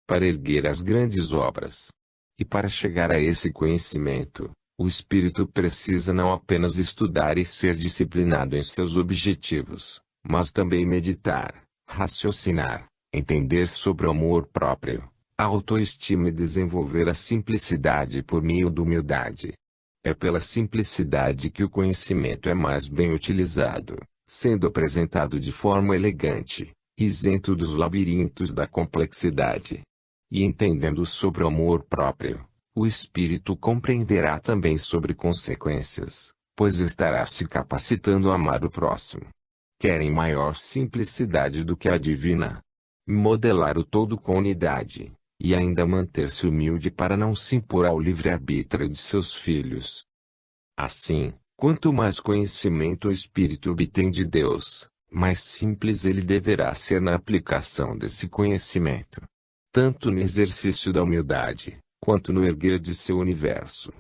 para erguer as grandes obras. E para chegar a esse conhecimento, o espírito precisa não apenas estudar e ser disciplinado em seus objetivos, mas também meditar, raciocinar, entender sobre o amor próprio, a autoestima e desenvolver a simplicidade por meio da humildade. É pela simplicidade que o conhecimento é mais bem utilizado, sendo apresentado de forma elegante, isento dos labirintos da complexidade. E entendendo sobre o amor próprio, o espírito compreenderá também sobre consequências, pois estará se capacitando a amar o próximo. Querem maior simplicidade do que a divina? Modelar o todo com unidade, e ainda manter-se humilde para não se impor ao livre-arbítrio de seus filhos. Assim, quanto mais conhecimento o espírito obtém de Deus, mais simples ele deverá ser na aplicação desse conhecimento, tanto no exercício da humildade, quanto no erguer de seu universo.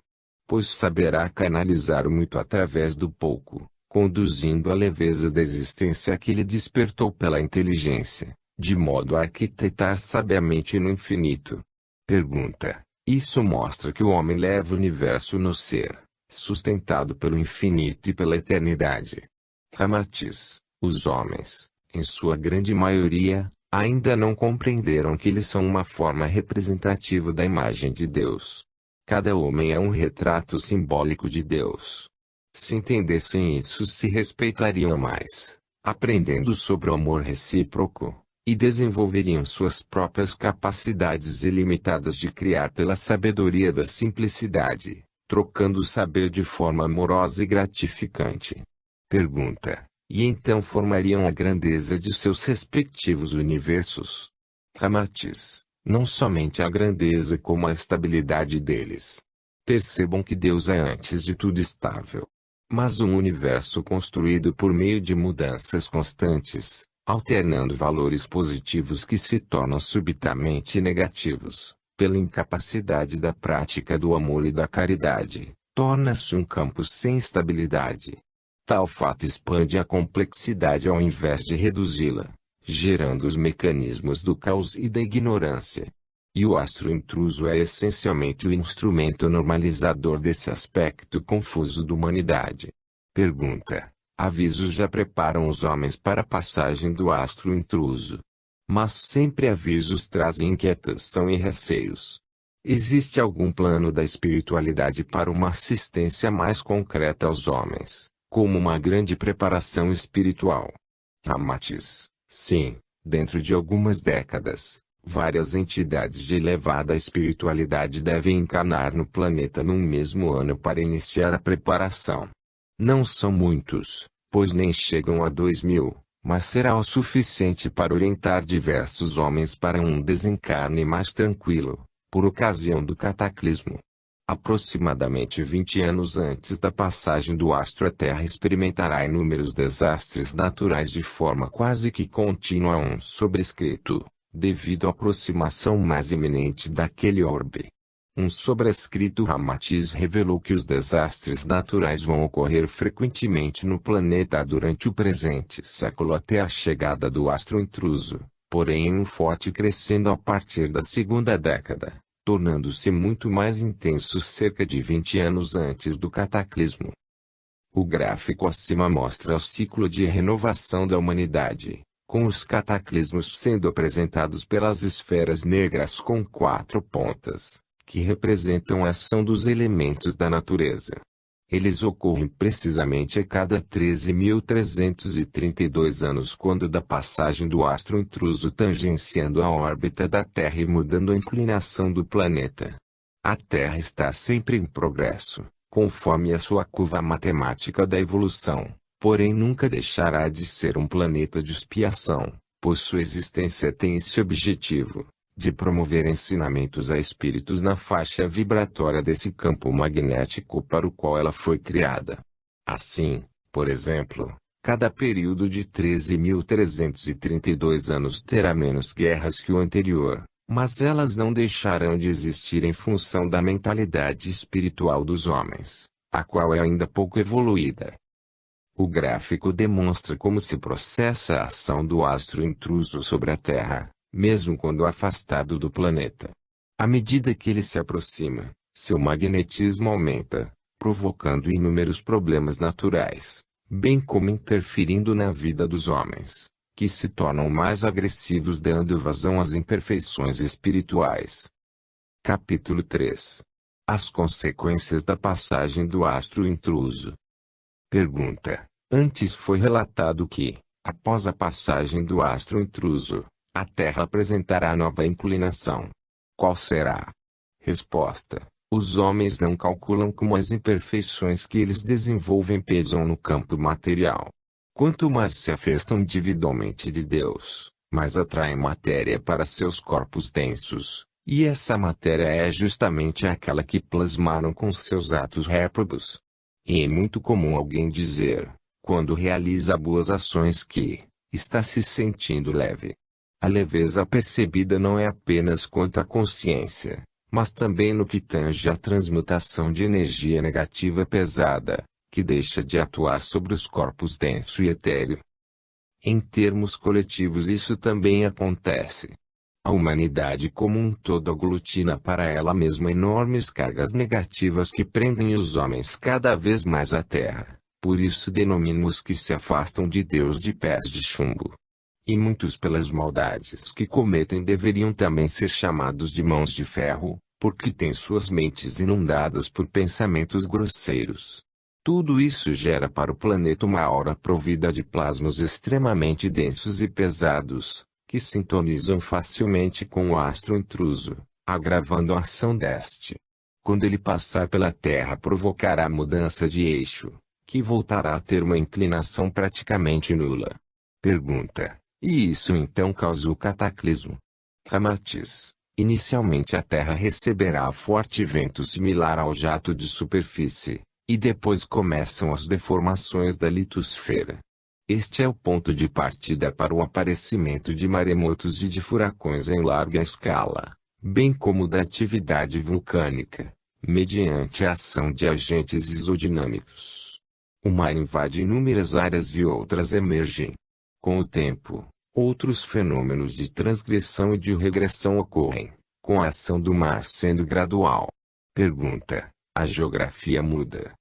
Pois saberá canalizar o muito através do pouco, conduzindo a leveza da existência que lhe despertou pela inteligência, de modo a arquitetar sabiamente no infinito. Pergunta: isso mostra que o homem leva o universo no ser, sustentado pelo infinito e pela eternidade. Ramatiz: os homens, em sua grande maioria, ainda não compreenderam que eles são uma forma representativa da imagem de Deus. Cada homem é um retrato simbólico de Deus. Se entendessem isso, se respeitariam mais, aprendendo sobre o amor recíproco, e desenvolveriam suas próprias capacidades ilimitadas de criar pela sabedoria da simplicidade, trocando o saber de forma amorosa e gratificante. Pergunta: e então formariam a grandeza de seus respectivos universos? Ramatiz: não somente a grandeza como a estabilidade deles. Percebam que Deus é antes de tudo estável. Mas um universo construído por meio de mudanças constantes, alternando valores positivos que se tornam subitamente negativos, pela incapacidade da prática do amor e da caridade, torna-se um campo sem estabilidade. Tal fato expande a complexidade ao invés de reduzi-la, gerando os mecanismos do caos e da ignorância. E o astro intruso é essencialmente o instrumento normalizador desse aspecto confuso da humanidade. Pergunta: avisos já preparam os homens para a passagem do astro intruso. Mas sempre avisos trazem inquietação e receios. Existe algum plano da espiritualidade para uma assistência mais concreta aos homens, como uma grande preparação espiritual? Ramatiz: sim, dentro de algumas décadas, várias entidades de elevada espiritualidade devem encarnar no planeta num mesmo ano para iniciar a preparação. Não são muitos, pois nem chegam a 2000, mas será o suficiente para orientar diversos homens para um desencarne mais tranquilo, por ocasião do cataclismo. Aproximadamente 20 anos antes da passagem do astro, a Terra experimentará inúmeros desastres naturais de forma quase que contínua, um sobrescrito, devido à aproximação mais iminente daquele orbe. Um sobrescrito Ramatiz revelou que os desastres naturais vão ocorrer frequentemente no planeta durante o presente século até a chegada do astro intruso, porém em um forte crescendo a partir da segunda década, tornando-se muito mais intenso cerca de 20 anos antes do cataclismo. O gráfico acima mostra o ciclo de renovação da humanidade, com os cataclismos sendo apresentados pelas esferas negras com 4 pontas, que representam a ação dos elementos da natureza. Eles ocorrem precisamente a cada 13.332 anos, quando da passagem do astro intruso tangenciando a órbita da Terra e mudando a inclinação do planeta. A Terra está sempre em progresso, conforme a sua curva matemática da evolução, porém nunca deixará de ser um planeta de expiação, pois sua existência tem esse objetivo, de promover ensinamentos a espíritos na faixa vibratória desse campo magnético para o qual ela foi criada. Assim, por exemplo, cada período de 13.332 anos terá menos guerras que o anterior, mas elas não deixarão de existir em função da mentalidade espiritual dos homens, a qual é ainda pouco evoluída. O gráfico demonstra como se processa a ação do astro intruso sobre a Terra, mesmo quando afastado do planeta. À medida que ele se aproxima, seu magnetismo aumenta, provocando inúmeros problemas naturais, bem como interferindo na vida dos homens, que se tornam mais agressivos dando vazão às imperfeições espirituais. Capítulo 3. As consequências da passagem do astro intruso. Pergunta. Antes foi relatado que, após a passagem do astro intruso, a Terra apresentará nova inclinação. Qual será? Resposta. Os homens não calculam como as imperfeições que eles desenvolvem pesam no campo material. Quanto mais se afastam individualmente de Deus, mais atraem matéria para seus corpos densos, e essa matéria é justamente aquela que plasmaram com seus atos réprobos. E é muito comum alguém dizer, quando realiza boas ações, que está se sentindo leve. A leveza percebida não é apenas quanto à consciência, mas também no que tange à transmutação de energia negativa pesada, que deixa de atuar sobre os corpos denso e etéreo. Em termos coletivos isso também acontece. A humanidade como um todo aglutina para ela mesma enormes cargas negativas que prendem os homens cada vez mais à terra, por isso denominamos que se afastam de Deus de pés de chumbo. E muitos pelas maldades que cometem deveriam também ser chamados de mãos de ferro, porque têm suas mentes inundadas por pensamentos grosseiros. Tudo isso gera para o planeta uma aura provida de plasmas extremamente densos e pesados, que sintonizam facilmente com o astro intruso, agravando a ação deste. Quando ele passar pela Terra provocará mudança de eixo, que voltará a ter uma inclinação praticamente nula. Pergunta. E isso então causa o cataclismo? Ramatiz. Inicialmente a Terra receberá forte vento similar ao jato de superfície, e depois começam as deformações da litosfera. Este é o ponto de partida para o aparecimento de maremotos e de furacões em larga escala, bem como da atividade vulcânica, mediante a ação de agentes isodinâmicos. O mar invade inúmeras áreas e outras emergem. Com o tempo, outros fenômenos de transgressão e de regressão ocorrem, com a ação do mar sendo gradual. Pergunta. A geografia muda.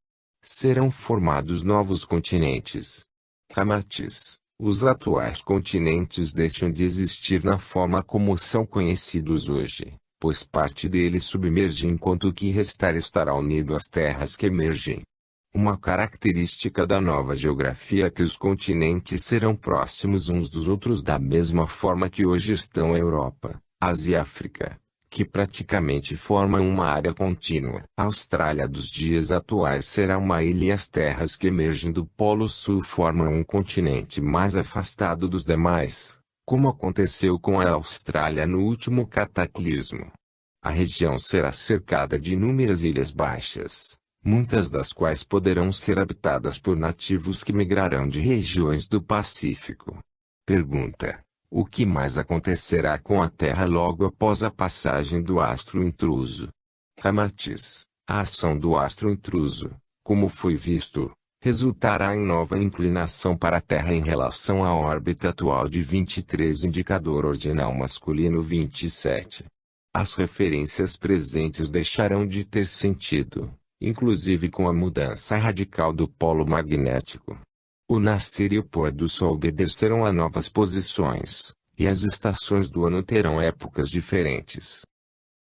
Serão formados novos continentes? Ramatiz. Os atuais continentes deixam de existir na forma como são conhecidos hoje, pois parte deles submerge enquanto o que restar estará unido às terras que emergem. Uma característica da nova geografia é que os continentes serão próximos uns dos outros da mesma forma que hoje estão a Europa, Ásia e África, que praticamente formam uma área contínua. A Austrália dos dias atuais será uma ilha e as terras que emergem do Polo Sul formam um continente mais afastado dos demais, como aconteceu com a Austrália no último cataclismo. A região será cercada de inúmeras ilhas baixas, muitas das quais poderão ser habitadas por nativos que migrarão de regiões do Pacífico. Pergunta. O que mais acontecerá com a Terra logo após a passagem do astro intruso? Ramatiz. A ação do astro intruso, como foi visto, resultará em nova inclinação para a Terra em relação à órbita atual de 23 indicador ordinal masculino 27. As referências presentes deixarão de ter sentido, inclusive com a mudança radical do polo magnético. O nascer e o pôr do sol obedecerão a novas posições, e as estações do ano terão épocas diferentes.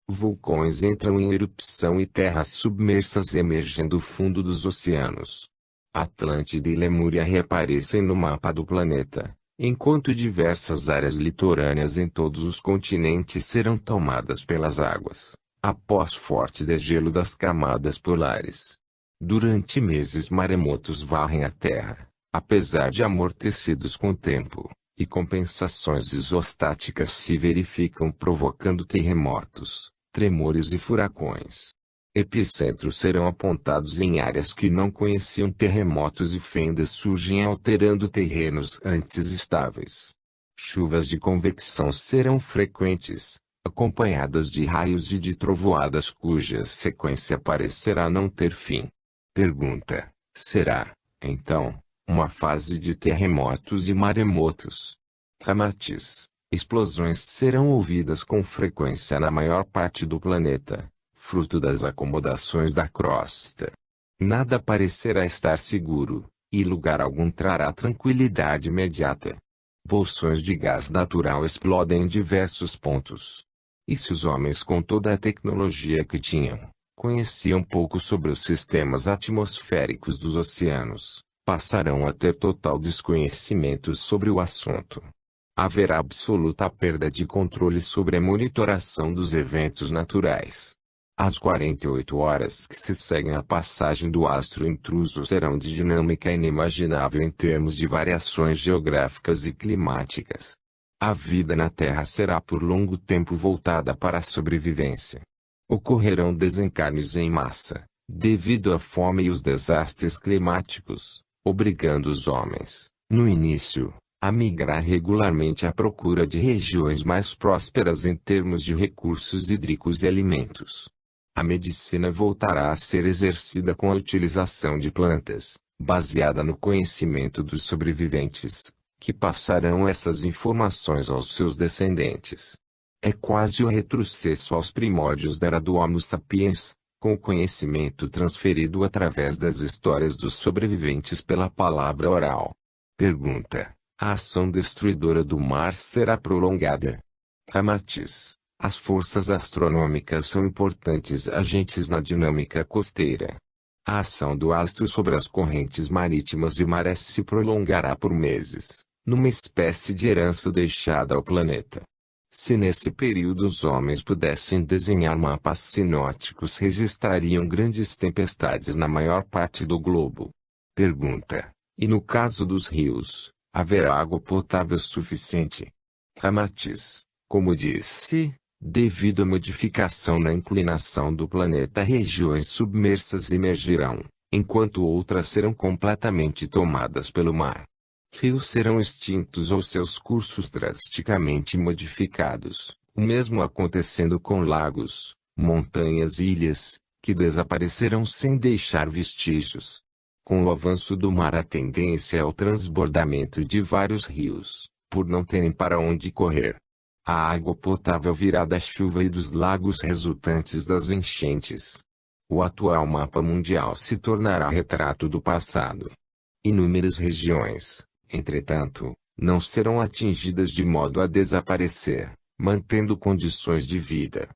Vulcões entram em erupção e terras submersas emergem do fundo dos oceanos. Atlântida e Lemúria reaparecem no mapa do planeta, enquanto diversas áreas litorâneas em todos os continentes serão tomadas pelas águas, após forte degelo das camadas polares. Durante meses maremotos varrem a Terra, apesar de amortecidos com o tempo, e compensações isostáticas se verificam provocando terremotos, tremores e furacões. Epicentros serão apontados em áreas que não conheciam terremotos e fendas surgem alterando terrenos antes estáveis. Chuvas de convecção serão frequentes, acompanhadas de raios e de trovoadas cuja sequência parecerá não ter fim. Pergunta. Será, então, uma fase de terremotos e maremotos? Ramatiz. Explosões serão ouvidas com frequência na maior parte do planeta, fruto das acomodações da crosta. Nada parecerá estar seguro, e lugar algum trará tranquilidade imediata. Bolsões de gás natural explodem em diversos pontos. E se os homens, com toda a tecnologia que tinham, conheciam pouco sobre os sistemas atmosféricos dos oceanos, passarão a ter total desconhecimento sobre o assunto. Haverá absoluta perda de controle sobre a monitoração dos eventos naturais. As 48 horas que se seguem à passagem do astro intruso serão de dinâmica inimaginável em termos de variações geográficas e climáticas. A vida na Terra será por longo tempo voltada para a sobrevivência. Ocorrerão desencarnes em massa, devido à fome e os desastres climáticos, obrigando os homens, no início, a migrar regularmente à procura de regiões mais prósperas em termos de recursos hídricos e alimentos. A medicina voltará a ser exercida com a utilização de plantas, baseada no conhecimento dos sobreviventes, que passarão essas informações aos seus descendentes. É quase o retrocesso aos primórdios da era do Homo sapiens, com o conhecimento transferido através das histórias dos sobreviventes pela palavra oral. Pergunta: a ação destruidora do mar será prolongada? Ramatiz: as forças astronômicas são importantes agentes na dinâmica costeira. A ação do astro sobre as correntes marítimas e marés se prolongará por meses, numa espécie de herança deixada ao planeta. Se nesse período os homens pudessem desenhar mapas sinóticos, registrariam grandes tempestades na maior parte do globo. Pergunta: e no caso dos rios, haverá água potável suficiente? Ramatiz: como disse, devido à modificação na inclinação do planeta, regiões submersas emergirão, enquanto outras serão completamente tomadas pelo mar. Rios serão extintos ou seus cursos drasticamente modificados, o mesmo acontecendo com lagos, montanhas e ilhas, que desaparecerão sem deixar vestígios. Com o avanço do mar, a tendência é o transbordamento de vários rios, por não terem para onde correr. A água potável virá da chuva e dos lagos resultantes das enchentes. O atual mapa mundial se tornará retrato do passado. Inúmeras regiões, entretanto, não serão atingidas de modo a desaparecer, mantendo condições de vida.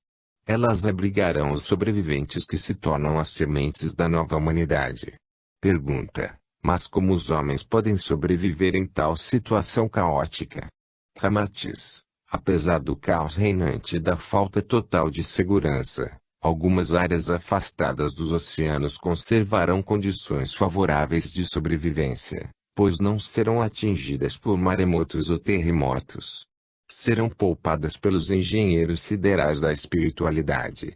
Elas abrigarão os sobreviventes que se tornam as sementes da nova humanidade. Pergunta: mas como os homens podem sobreviver em tal situação caótica? Ramatiz: apesar do caos reinante e da falta total de segurança, algumas áreas afastadas dos oceanos conservarão condições favoráveis de sobrevivência, pois não serão atingidas por maremotos ou terremotos. Serão poupadas pelos engenheiros siderais da espiritualidade.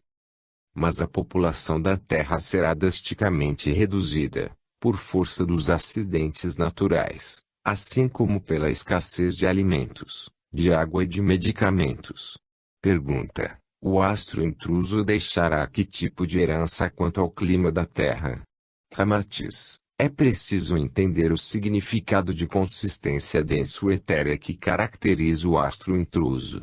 Mas a população da Terra será drasticamente reduzida, por força dos acidentes naturais, assim como pela escassez de alimentos, de água e de medicamentos. Pergunta: o astro intruso deixará que tipo de herança quanto ao clima da Terra? Ramatiz: é preciso entender o significado de consistência denso-etérea que caracteriza o astro intruso.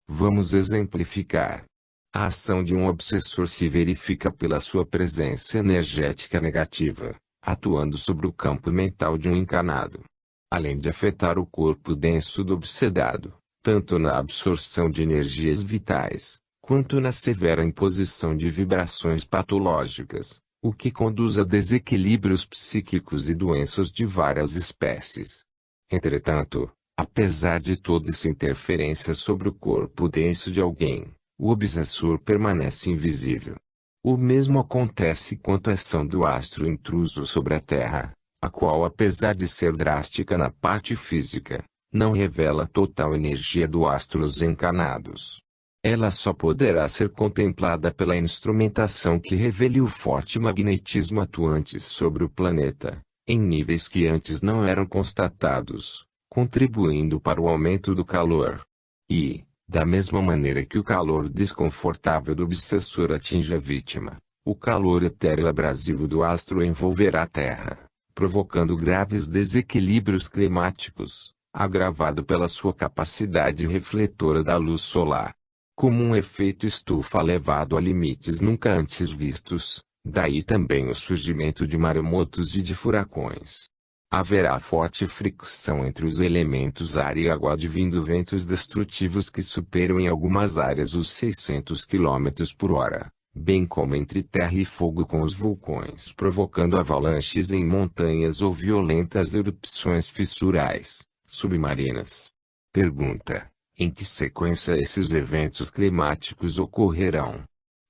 Vamos exemplificar. A ação de um obsessor se verifica pela sua presença energética negativa, atuando sobre o campo mental de um encarnado. Além de afetar o corpo denso do obsedado, tanto na absorção de energias vitais, quanto na severa imposição de vibrações patológicas, o que conduz a desequilíbrios psíquicos e doenças de várias espécies. Entretanto, apesar de toda essa interferência sobre o corpo denso de alguém, o obsessor permanece invisível. O mesmo acontece quanto à ação do astro intruso sobre a Terra, a qual, apesar de ser drástica na parte física, não revela a total energia do astro nos encarnados. Ela só poderá ser contemplada pela instrumentação que revele o forte magnetismo atuante sobre o planeta, em níveis que antes não eram constatados, contribuindo para o aumento do calor. E, da mesma maneira que o calor desconfortável do obsessor atinge a vítima, o calor etéreo abrasivo do astro envolverá a Terra, provocando graves desequilíbrios climáticos, agravado pela sua capacidade refletora da luz solar. Como um efeito estufa levado a limites nunca antes vistos, daí também o surgimento de maremotos e de furacões. Haverá forte fricção entre os elementos ar e água advindo ventos destrutivos que superam em algumas áreas os 600 km por hora, bem como entre terra e fogo com os vulcões provocando avalanches em montanhas ou violentas erupções fissurais, submarinas. Pergunta: em que sequência esses eventos climáticos ocorrerão?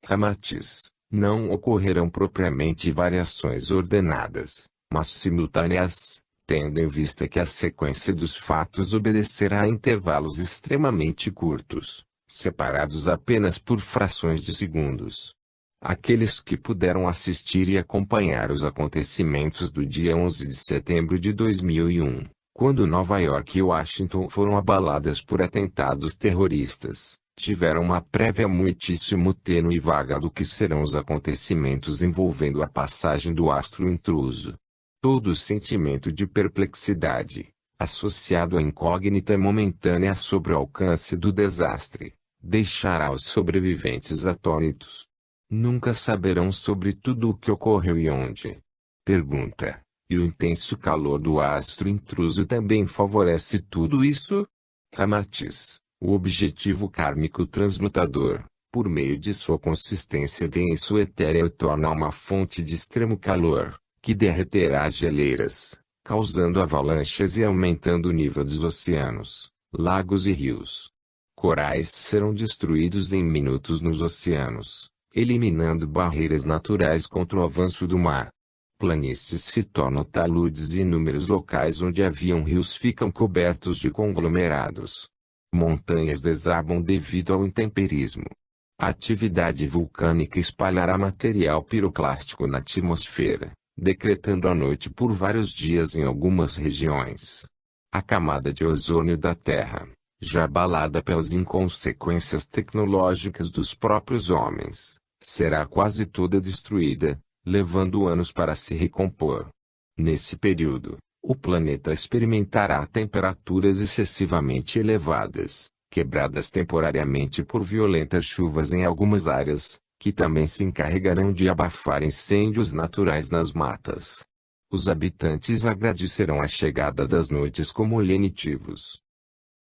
Ramatiz: não ocorrerão propriamente variações ordenadas, mas simultâneas, tendo em vista que a sequência dos fatos obedecerá a intervalos extremamente curtos, separados apenas por frações de segundos. Aqueles que puderam assistir e acompanhar os acontecimentos do dia 11 de setembro de 2001, quando Nova York e Washington foram abaladas por atentados terroristas, tiveram uma prévia muitíssimo tênue e vaga do que serão os acontecimentos envolvendo a passagem do astro intruso. Todo o sentimento de perplexidade, associado à incógnita momentânea sobre o alcance do desastre, deixará os sobreviventes atônitos. Nunca saberão sobre tudo o que ocorreu e onde. Pergunta: e o intenso calor do astro intruso também favorece tudo isso? Ramatiz: o objetivo kármico transmutador, por meio de sua consistência denso etérea o torna uma fonte de extremo calor, que derreterá as geleiras, causando avalanches e aumentando o nível dos oceanos, lagos e rios. Corais serão destruídos em minutos nos oceanos, eliminando barreiras naturais contra o avanço do mar. Planícies se tornam taludes e inúmeros locais onde haviam rios ficam cobertos de conglomerados. Montanhas desabam devido ao intemperismo. A atividade vulcânica espalhará material piroclástico na atmosfera, decretando a noite por vários dias em algumas regiões. A camada de ozônio da Terra, já abalada pelas inconsequências tecnológicas dos próprios homens, será quase toda destruída, levando anos para se recompor. Nesse período, o planeta experimentará temperaturas excessivamente elevadas, quebradas temporariamente por violentas chuvas em algumas áreas, que também se encarregarão de abafar incêndios naturais nas matas. Os habitantes agradecerão a chegada das noites como lenitivos.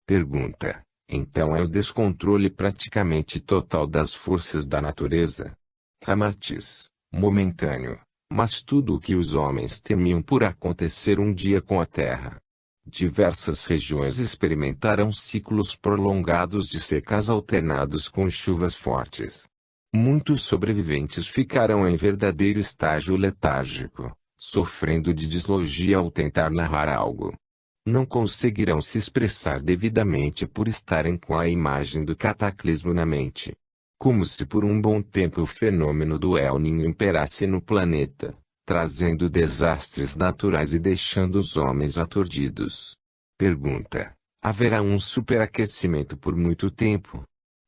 Pergunta: então é o descontrole praticamente total das forças da natureza? Ramatiz: momentâneo, mas tudo o que os homens temiam por acontecer um dia com a Terra. Diversas regiões experimentarão ciclos prolongados de secas alternados com chuvas fortes. Muitos sobreviventes ficarão em verdadeiro estágio letárgico, sofrendo de dislogia ao tentar narrar algo. Não conseguirão se expressar devidamente por estarem com a imagem do cataclismo na mente. Como se por um bom tempo o fenômeno do El Niño imperasse no planeta, trazendo desastres naturais e deixando os homens aturdidos. Pergunta: haverá um superaquecimento por muito tempo?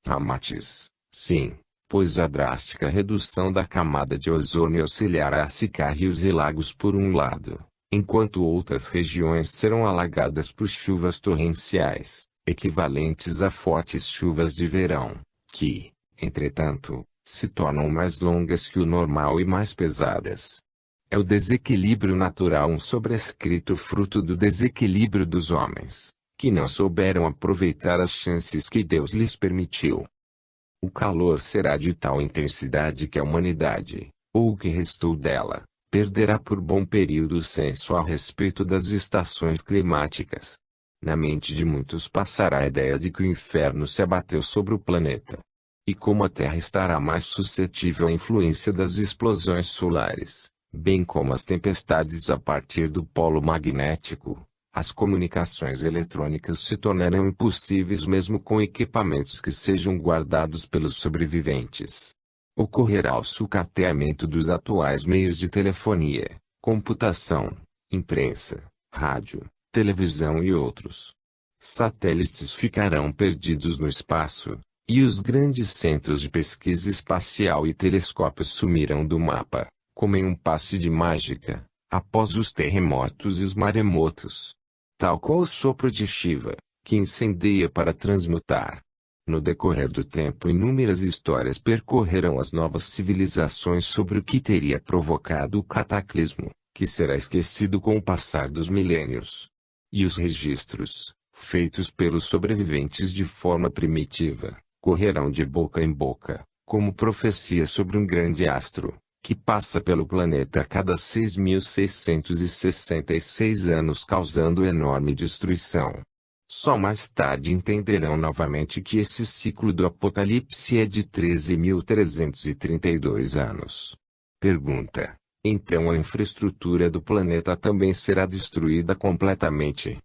Ramatiz: sim, pois a drástica redução da camada de ozônio auxiliará a secar rios e lagos por um lado, enquanto outras regiões serão alagadas por chuvas torrenciais, equivalentes a fortes chuvas de verão, que, entretanto, se tornam mais longas que o normal e mais pesadas. É o desequilíbrio natural um sobrescrito fruto do desequilíbrio dos homens, que não souberam aproveitar as chances que Deus lhes permitiu. O calor será de tal intensidade que a humanidade, ou o que restou dela, perderá por bom período o senso a respeito das estações climáticas. Na mente de muitos passará a ideia de que o inferno se abateu sobre o planeta. E como a Terra estará mais suscetível à influência das explosões solares, bem como as tempestades a partir do polo magnético, as comunicações eletrônicas se tornarão impossíveis mesmo com equipamentos que sejam guardados pelos sobreviventes. Ocorrerá o sucateamento dos atuais meios de telefonia, computação, imprensa, rádio, televisão e outros. Satélites ficarão perdidos no espaço, e os grandes centros de pesquisa espacial e telescópios sumirão do mapa, como em um passe de mágica, após os terremotos e os maremotos. tal qual o sopro de Shiva, que incendeia para transmutar. No decorrer do tempo, inúmeras histórias percorrerão as novas civilizações sobre o que teria provocado o cataclismo, que será esquecido com o passar dos milênios. E os registros, feitos pelos sobreviventes de forma primitiva, correrão de boca em boca, como profecia sobre um grande astro, que passa pelo planeta a cada 6.666 anos causando enorme destruição. Só mais tarde entenderão novamente que esse ciclo do Apocalipse é de 13.332 anos. Pergunta: então a infraestrutura do planeta também será destruída completamente?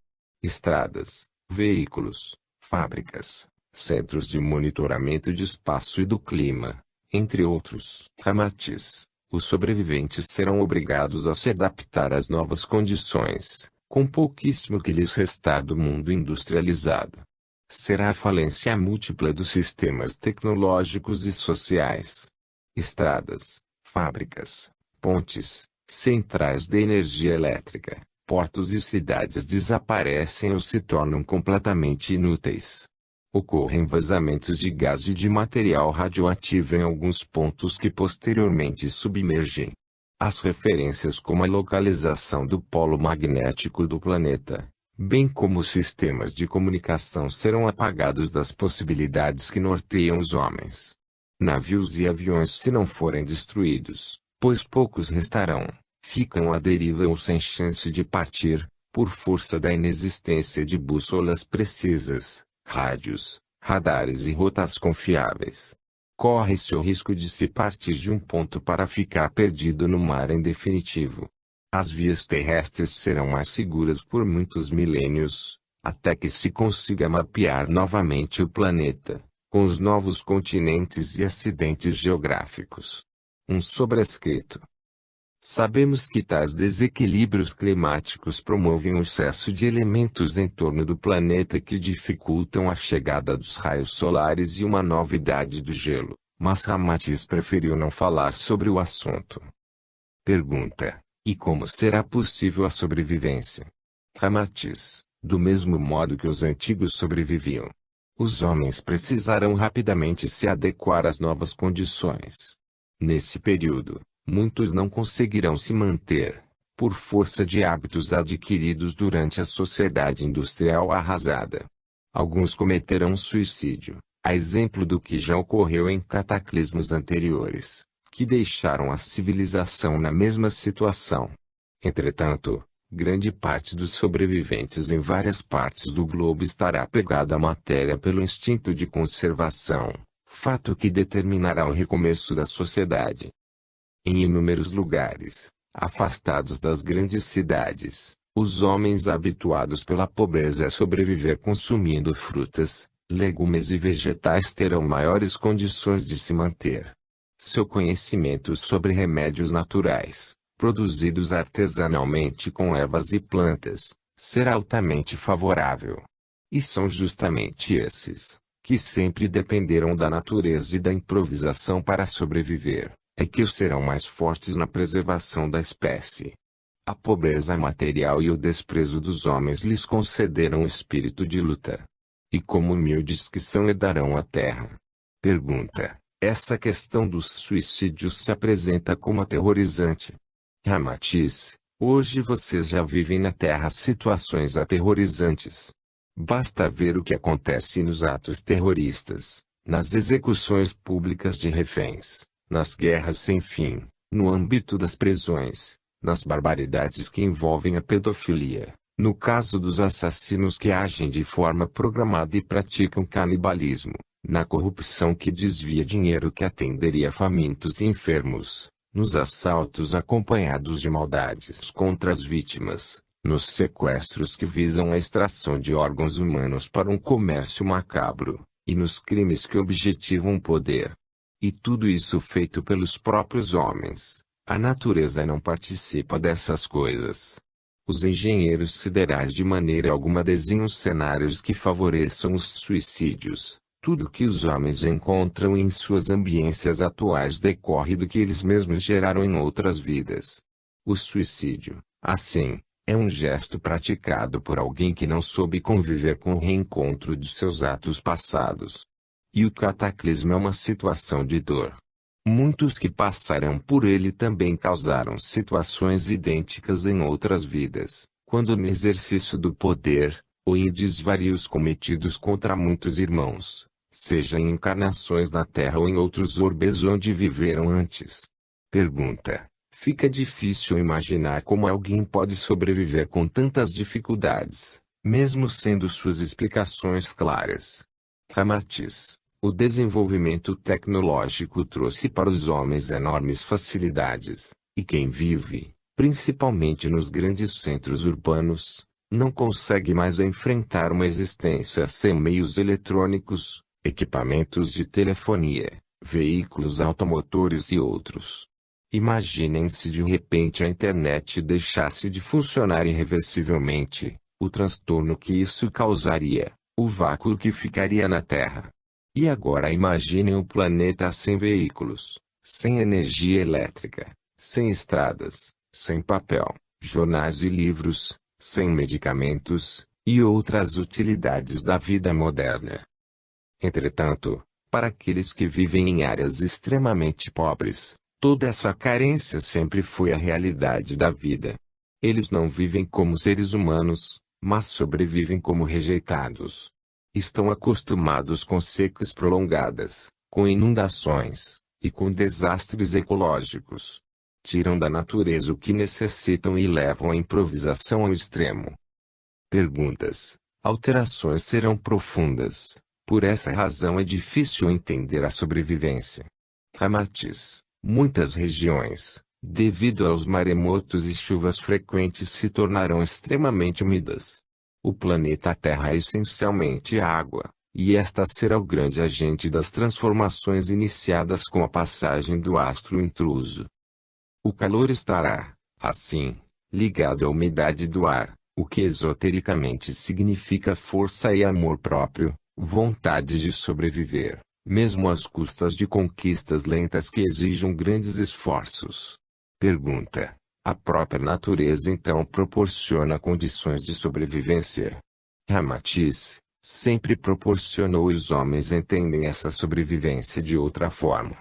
Estradas, veículos, fábricas, centros de monitoramento de espaço e do clima, entre outros. Ramatiz: os sobreviventes serão obrigados a se adaptar às novas condições, com pouquíssimo que lhes restar do mundo industrializado. Será a falência múltipla dos sistemas tecnológicos e sociais. Estradas, fábricas, pontes, centrais de energia elétrica, portos e cidades desaparecem ou se tornam completamente inúteis. Ocorrem vazamentos de gás e de material radioativo em alguns pontos que posteriormente submergem. As referências como a localização do polo magnético do planeta, bem como os sistemas de comunicação serão apagados das possibilidades que norteiam os homens. Navios e aviões, se não forem destruídos, pois poucos restarão, ficam à deriva ou sem chance de partir, por força da inexistência de bússolas precisas, rádios, radares e rotas confiáveis. Corre-se o risco de se partir de um ponto para ficar perdido no mar em definitivo. As vias terrestres serão mais seguras por muitos milênios, até que se consiga mapear novamente o planeta, com os novos continentes e acidentes geográficos. Um sobrescrito. Sabemos que tais desequilíbrios climáticos promovem o excesso de elementos em torno do planeta que dificultam a chegada dos raios solares e uma nova idade do gelo, mas Ramatiz preferiu não falar sobre o assunto. Pergunta: e como será possível a sobrevivência? Ramatiz: do mesmo modo que os antigos sobreviviam. Os homens precisarão rapidamente se adequar às novas condições. Nesse período, muitos não conseguirão se manter, por força de hábitos adquiridos durante a sociedade industrial arrasada. Alguns cometerão suicídio, a exemplo do que já ocorreu em cataclismos anteriores, que deixaram a civilização na mesma situação. Entretanto, grande parte dos sobreviventes em várias partes do globo estará apegada à matéria pelo instinto de conservação, fato que determinará o recomeço da sociedade. Em inúmeros lugares, afastados das grandes cidades, os homens habituados pela pobreza a sobreviver consumindo frutas, legumes e vegetais terão maiores condições de se manter. Seu conhecimento sobre remédios naturais, produzidos artesanalmente com ervas e plantas, será altamente favorável. E são justamente esses, que sempre dependeram da natureza e da improvisação para sobreviver, é que os serão mais fortes na preservação da espécie. A pobreza material e o desprezo dos homens lhes concederam o espírito de luta. E como humildes que são herdarão a terra. Pergunta: essa questão dos suicídios se apresenta como aterrorizante. Ramatiz: hoje vocês já vivem na Terra situações aterrorizantes. Basta ver o que acontece nos atos terroristas, nas execuções públicas de reféns, nas guerras sem fim, no âmbito das prisões, nas barbaridades que envolvem a pedofilia, no caso dos assassinos que agem de forma programada e praticam canibalismo, na corrupção que desvia dinheiro que atenderia famintos e enfermos, nos assaltos acompanhados de maldades contra as vítimas, nos sequestros que visam a extração de órgãos humanos para um comércio macabro, e nos crimes que objetivam o poder. E tudo isso feito pelos próprios homens. A natureza não participa dessas coisas. Os engenheiros siderais de maneira alguma desenham cenários que favoreçam os suicídios. Tudo que os homens encontram em suas ambiências atuais decorre do que eles mesmos geraram em outras vidas. O suicídio, assim, É um gesto praticado por alguém que não soube conviver com o reencontro de seus atos passados. E o cataclismo é uma situação de dor. Muitos que passaram por ele também causaram situações idênticas em outras vidas, quando no exercício do poder, ou em desvarios cometidos contra muitos irmãos, seja em encarnações na Terra ou em outros orbes onde viveram antes. Pergunta: fica difícil imaginar como alguém pode sobreviver com tantas dificuldades, mesmo sendo suas explicações claras. Ramatiz: o desenvolvimento tecnológico trouxe para os homens enormes facilidades, e quem vive, principalmente nos grandes centros urbanos, não consegue mais enfrentar uma existência sem meios eletrônicos, equipamentos de telefonia, veículos automotores e outros. Imaginem se de repente a internet deixasse de funcionar irreversivelmente, o transtorno que isso causaria, o vácuo que ficaria na Terra. E agora imaginem o planeta sem veículos, sem energia elétrica, sem estradas, sem papel, jornais e livros, sem medicamentos, e outras utilidades da vida moderna. Entretanto, para aqueles que vivem em áreas extremamente pobres, toda essa carência sempre foi a realidade da vida. Eles não vivem como seres humanos, mas sobrevivem como rejeitados. Estão acostumados com secas prolongadas, com inundações, e com desastres ecológicos. Tiram da natureza o que necessitam e levam a improvisação ao extremo. Perguntas: alterações serão profundas. Por essa razão é difícil entender a sobrevivência. Ramatiz: muitas regiões, devido aos maremotos e chuvas frequentes, se tornarão extremamente úmidas. O planeta Terra é essencialmente água, e esta será o grande agente das transformações iniciadas com a passagem do astro intruso. O calor estará, assim, ligado à umidade do ar, o que esotericamente significa força e amor próprio, vontade de sobreviver, mesmo às custas de conquistas lentas que exijam grandes esforços. Pergunta: a própria natureza então proporciona condições de sobrevivência? Ramatiz: sempre proporcionou e os homens entendem essa sobrevivência de outra forma.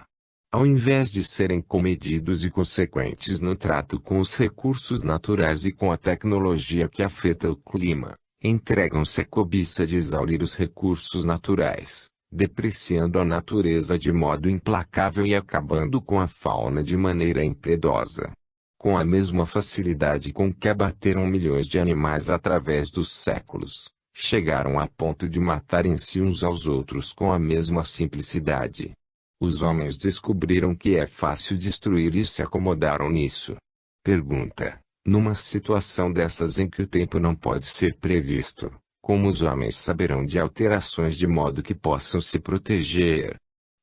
Ao invés de serem comedidos e consequentes no trato com os recursos naturais e com a tecnologia que afeta o clima, entregam-se à cobiça de exaurir os recursos naturais, depreciando a natureza de modo implacável e acabando com a fauna de maneira impiedosa. Com a mesma facilidade com que abateram milhões de animais através dos séculos, chegaram a ponto de matarem-se uns aos outros com a mesma simplicidade. Os homens descobriram que é fácil destruir e se acomodaram nisso. Pergunta: numa situação dessas em que o tempo não pode ser previsto, como os homens saberão de alterações de modo que possam se proteger?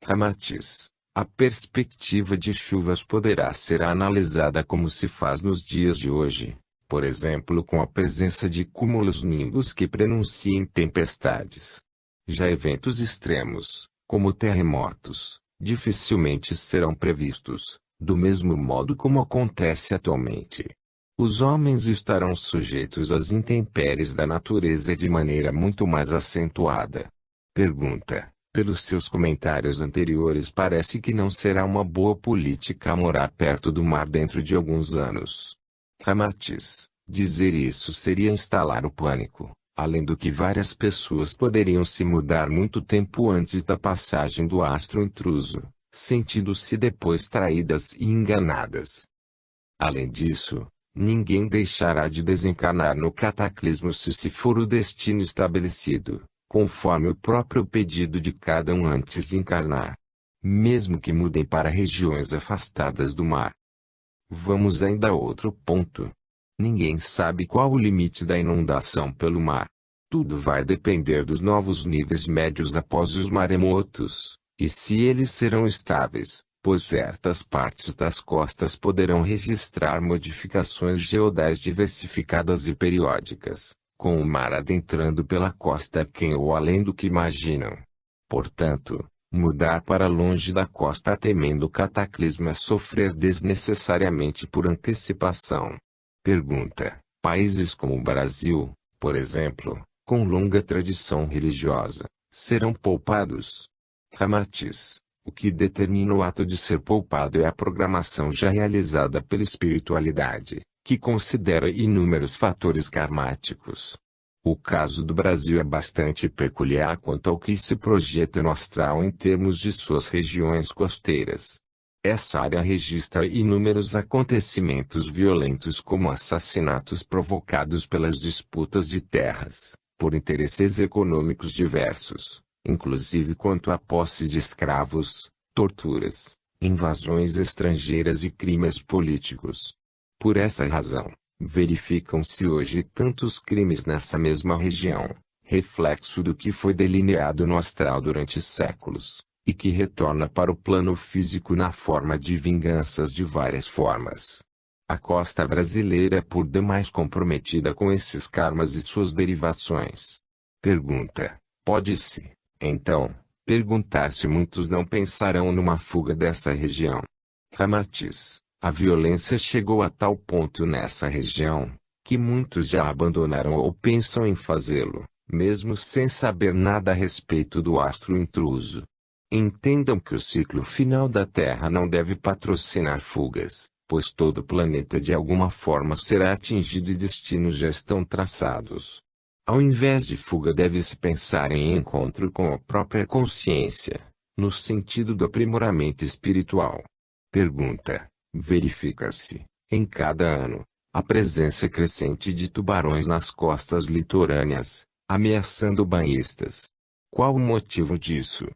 Ramatiz: a perspectiva de chuvas poderá ser analisada como se faz nos dias de hoje, por exemplo com a presença de cúmulos nimbus que prenunciem tempestades. Já eventos extremos, como terremotos, dificilmente serão previstos, do mesmo modo como acontece atualmente. Os homens estarão sujeitos às intempéries da natureza de maneira muito mais acentuada. Pergunta: pelos seus comentários anteriores parece que não será uma boa política morar perto do mar dentro de alguns anos. Ramatiz: dizer isso seria instalar o pânico, além do que várias pessoas poderiam se mudar muito tempo antes da passagem do astro intruso, sentindo-se depois traídas e enganadas. Além disso, ninguém deixará de desencarnar no cataclismo se for o destino estabelecido, conforme o próprio pedido de cada um antes de encarnar. Mesmo que mudem para regiões afastadas do mar. Vamos ainda a outro ponto. Ninguém sabe qual o limite da inundação pelo mar. Tudo vai depender dos novos níveis médios após os maremotos, e se eles serão estáveis, pois certas partes das costas poderão registrar modificações geodais diversificadas e periódicas, com o mar adentrando pela costa aquém ou além do que imaginam. Portanto, mudar para longe da costa temendo o cataclismo é sofrer desnecessariamente por antecipação. Pergunta: Países como o Brasil, por exemplo, com longa tradição religiosa, serão poupados. Ramatiz. O que determina o ato de ser poupado é a programação já realizada pela espiritualidade, que considera inúmeros fatores karmáticos. O caso do Brasil é bastante peculiar quanto ao que se projeta no astral em termos de suas regiões costeiras. Essa área registra inúmeros acontecimentos violentos como assassinatos provocados pelas disputas de terras, por interesses econômicos diversos, inclusive quanto à posse de escravos, torturas, invasões estrangeiras e crimes políticos. Por essa razão, verificam-se hoje tantos crimes nessa mesma região, reflexo do que foi delineado no astral durante séculos, e que retorna para o plano físico na forma de vinganças de várias formas. A costa brasileira é por demais comprometida com esses karmas e suas derivações. Pergunta: pode-se, então, perguntar se muitos não pensarão numa fuga dessa região? Ramatiz. A violência chegou a tal ponto nessa região, que muitos já abandonaram ou pensam em fazê-lo, mesmo sem saber nada a respeito do astro intruso. Entendam que o ciclo final da Terra não deve patrocinar fugas, pois todo planeta de alguma forma será atingido e destinos já estão traçados. Ao invés de fuga deve-se pensar em encontro com a própria consciência, no sentido do aprimoramento espiritual. Pergunta: verifica-se, em cada ano, a presença crescente de tubarões nas costas litorâneas, ameaçando banhistas. Qual o motivo disso?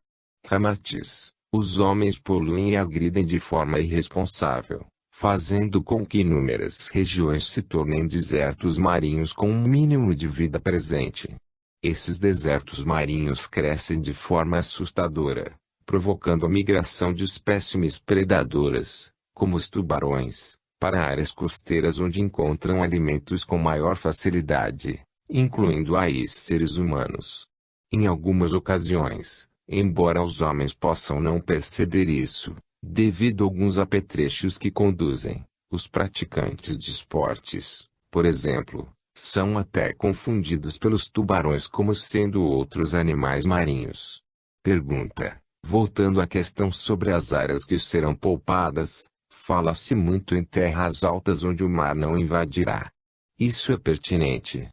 Ramatiz. Os homens poluem e agridem de forma irresponsável, fazendo com que inúmeras regiões se tornem desertos marinhos com um mínimo de vida presente. Esses desertos marinhos crescem de forma assustadora, provocando a migração de espécimes predadoras, como os tubarões, para áreas costeiras onde encontram alimentos com maior facilidade, incluindo aí seres humanos. Em algumas ocasiões, embora os homens possam não perceber isso, devido a alguns apetrechos que conduzem, os praticantes de esportes, por exemplo, são até confundidos pelos tubarões como sendo outros animais marinhos. Pergunta: voltando à questão sobre as áreas que serão poupadas, fala-se muito em terras altas onde o mar não invadirá. Isso é pertinente?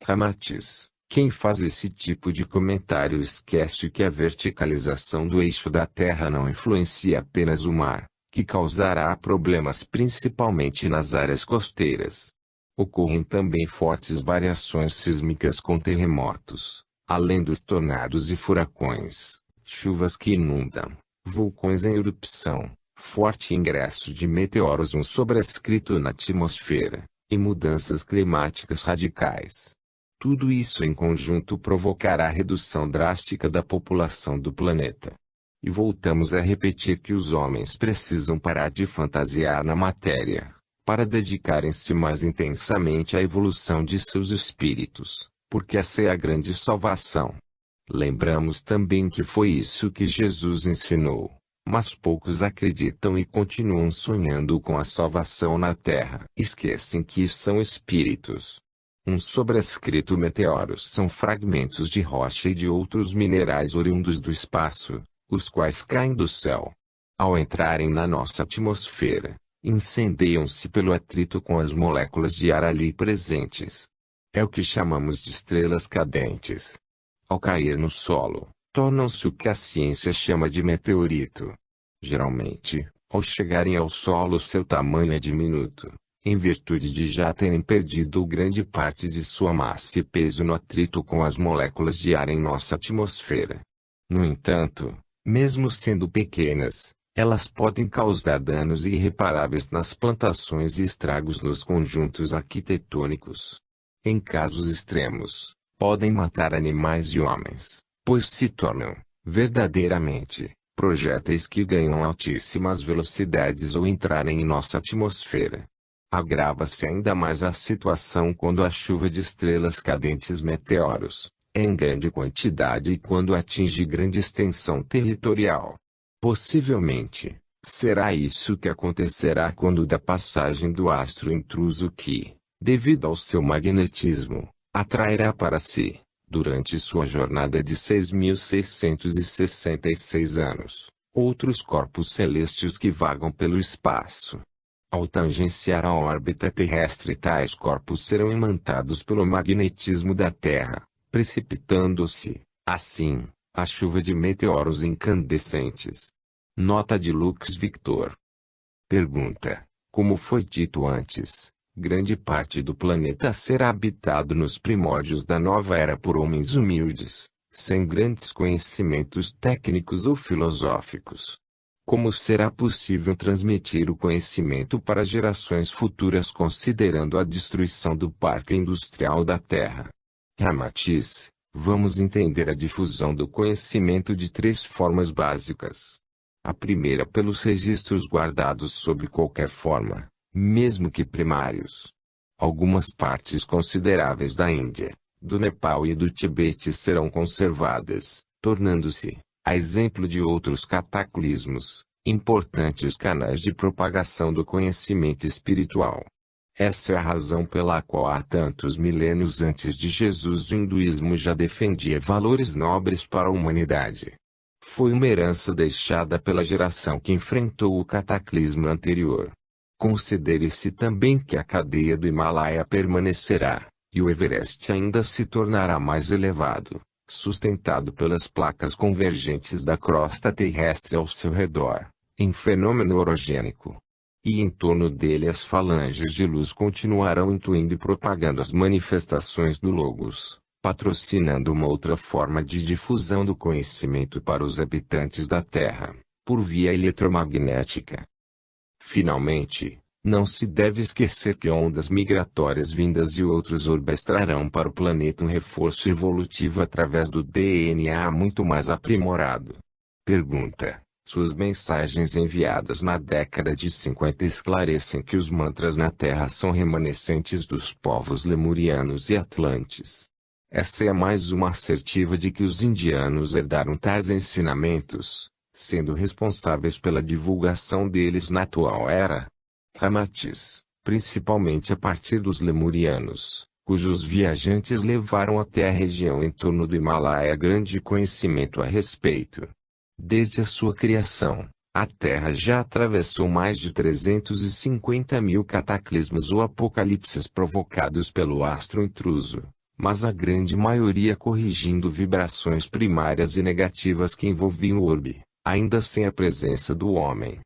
Ramatiz. Quem faz esse tipo de comentário esquece que a verticalização do eixo da Terra não influencia apenas o mar, que causará problemas principalmente nas áreas costeiras. Ocorrem também fortes variações sísmicas com terremotos, além dos tornados e furacões, chuvas que inundam, vulcões em erupção, forte ingresso de meteoros sobrescrito na atmosfera, e mudanças climáticas radicais. Tudo isso em conjunto provocará a redução drástica da população do planeta. E voltamos a repetir que os homens precisam parar de fantasiar na matéria, para dedicarem-se mais intensamente à evolução de seus espíritos, porque essa é a grande salvação. Lembramos também que foi isso que Jesus ensinou, mas poucos acreditam e continuam sonhando com a salvação na Terra. Esquecem que são espíritos. Sobrescrito meteoros são fragmentos de rocha e de outros minerais oriundos do espaço, os quais caem do céu. Ao entrarem na nossa atmosfera, incendeiam-se pelo atrito com as moléculas de ar ali presentes. É o que chamamos de estrelas cadentes. Ao cair no solo, tornam-se o que a ciência chama de meteorito. Geralmente, ao chegarem ao solo seu tamanho é diminuto, em virtude de já terem perdido grande parte de sua massa e peso no atrito com as moléculas de ar em nossa atmosfera. No entanto, mesmo sendo pequenas, elas podem causar danos irreparáveis nas plantações e estragos nos conjuntos arquitetônicos. Em casos extremos, podem matar animais e homens, pois se tornam, verdadeiramente, projéteis que ganham altíssimas velocidades ao entrarem em nossa atmosfera. Agrava-se ainda mais a situação quando a chuva de estrelas cadentes meteoros é em grande quantidade e quando atinge grande extensão territorial. Possivelmente, será isso que acontecerá quando da passagem do astro intruso que, Devido ao seu magnetismo, atrairá para si, durante sua jornada de 6.666 anos, outros corpos celestes que vagam pelo espaço. Ao tangenciar a órbita terrestre, tais corpos serão imantados pelo magnetismo da Terra, precipitando-se, assim, a chuva de meteoros incandescentes. Nota de Lux Victor. Pergunta: como foi dito antes, grande parte do planeta será habitado nos primórdios da nova era por homens humildes, sem grandes conhecimentos técnicos ou filosóficos. Como será possível transmitir o conhecimento para gerações futuras considerando a destruição do parque industrial da Terra? Ramatiz, vamos entender a difusão do conhecimento de três formas básicas. A primeira pelos registros guardados sob qualquer forma, mesmo que primários. Algumas partes consideráveis da Índia, do Nepal e do Tibete serão conservadas, tornando-se, a exemplo de outros cataclismos, importantes canais de propagação do conhecimento espiritual. Essa é a razão pela qual há tantos milênios antes de Jesus o hinduísmo já defendia valores nobres para a humanidade. Foi uma herança deixada pela geração que enfrentou o cataclismo anterior. Considere-se também que a cadeia do Himalaia permanecerá, e o Everest ainda se tornará mais elevado, sustentado pelas placas convergentes da crosta terrestre ao seu redor, em fenômeno orogênico. E em torno dele as falanges de luz continuarão intuindo e propagando as manifestações do Logos, patrocinando uma outra forma de difusão do conhecimento para os habitantes da Terra, por via eletromagnética. Finalmente, não se deve esquecer que ondas migratórias vindas de outros orbes trarão para o planeta um reforço evolutivo através do DNA muito mais aprimorado. Pergunta: suas mensagens enviadas na década de 50 esclarecem que os mantras na Terra são remanescentes dos povos lemurianos e atlantes. Essa é mais uma assertiva de que os indianos herdaram tais ensinamentos, sendo responsáveis pela divulgação deles na atual era. Ramatiz, principalmente a partir dos lemurianos, cujos viajantes levaram até a região em torno do Himalaia grande conhecimento a respeito. Desde a sua criação, a Terra já atravessou mais de 350.000 cataclismos ou apocalipses provocados pelo astro intruso, mas a grande maioria corrigindo vibrações primárias e negativas que envolviam o orbe, ainda sem a presença do homem.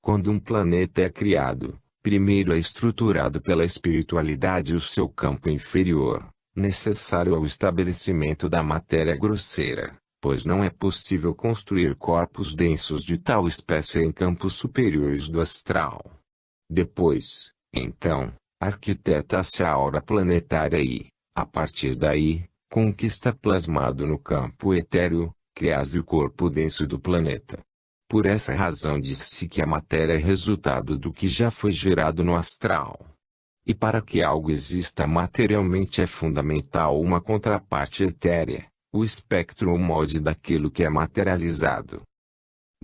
Quando um planeta é criado, primeiro é estruturado pela espiritualidade o seu campo inferior, necessário ao estabelecimento da matéria grosseira, pois não é possível construir corpos densos de tal espécie em campos superiores do astral. Depois, então, arquiteta-se a aura planetária e, a partir daí, com o que está plasmado no campo etéreo, cria-se o corpo denso do planeta. Por essa razão diz-se que a matéria é resultado do que já foi gerado no astral. E para que algo exista materialmente é fundamental uma contraparte etérea, o espectro ou molde daquilo que é materializado.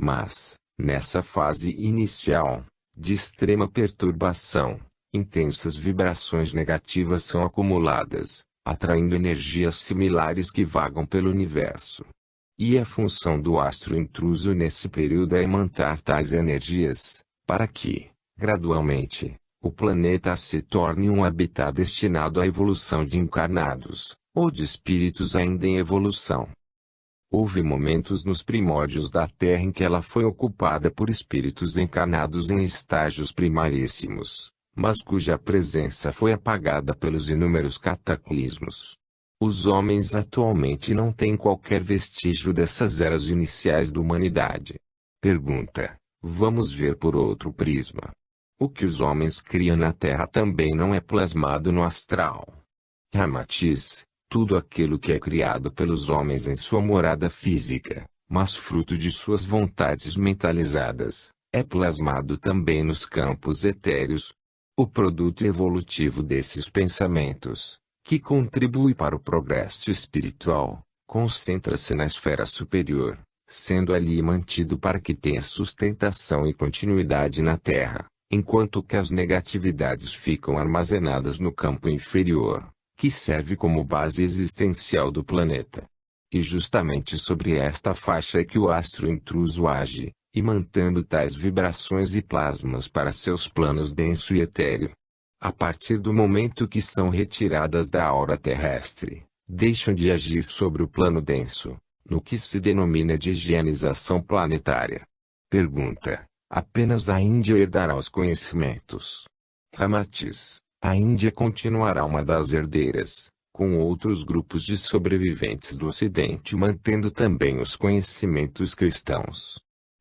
Mas, nessa fase inicial, de extrema perturbação, intensas vibrações negativas são acumuladas, atraindo energias similares que vagam pelo universo. E a função do astro intruso nesse período é imantar tais energias, para que, gradualmente, o planeta se torne um habitat destinado à evolução de encarnados, ou de espíritos ainda em evolução. Houve momentos nos primórdios da Terra em que ela foi ocupada por espíritos encarnados em estágios primaríssimos, mas cuja presença foi apagada pelos inúmeros cataclismos. Os homens atualmente não têm qualquer vestígio dessas eras iniciais da humanidade. Pergunta: vamos ver por outro prisma. O que os homens criam na Terra também não é plasmado no astral. Ramatiz: tudo aquilo que é criado pelos homens em sua morada física, mas fruto de suas vontades mentalizadas, é plasmado também nos campos etéreos. O produto evolutivo desses pensamentos, que contribui para o progresso espiritual, concentra-se na esfera superior, sendo ali mantido para que tenha sustentação e continuidade na Terra, enquanto que as negatividades ficam armazenadas no campo inferior, que serve como base existencial do planeta. E justamente sobre esta faixa é que o astro intruso age, e mantendo tais vibrações e plasmas para seus planos denso e etéreo. A partir do momento que são retiradas da aura terrestre, deixam de agir sobre o plano denso, no que se denomina de higienização planetária. Pergunta: apenas a Índia herdará os conhecimentos? Ramatiz: a Índia continuará uma das herdeiras, com outros grupos de sobreviventes do Ocidente mantendo também os conhecimentos cristãos.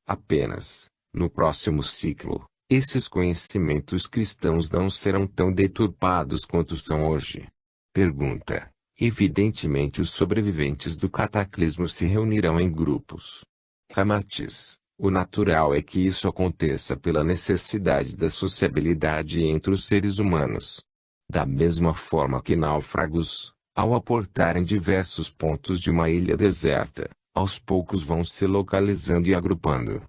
Apenas, no próximo ciclo, esses conhecimentos cristãos não serão tão deturpados quanto são hoje. Pergunta: evidentemente os sobreviventes do cataclismo se reunirão em grupos. Ramatiz: o natural é que isso aconteça pela necessidade da sociabilidade entre os seres humanos. Da mesma forma que náufragos, ao aportarem diversos pontos de uma ilha deserta, aos poucos vão se localizando e agrupando.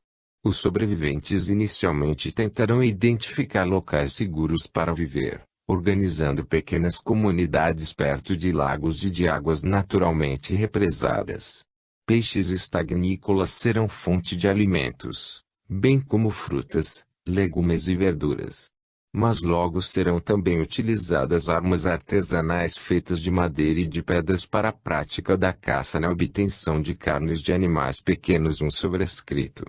Os sobreviventes inicialmente tentarão identificar locais seguros para viver, organizando pequenas comunidades perto de lagos e de águas naturalmente represadas. Peixes estagnícolas serão fonte de alimentos, bem como frutas, legumes e verduras. Mas logo serão também utilizadas armas artesanais feitas de madeira e de pedras para a prática da caça na obtenção de carnes de animais pequenos. Um sobrescrito.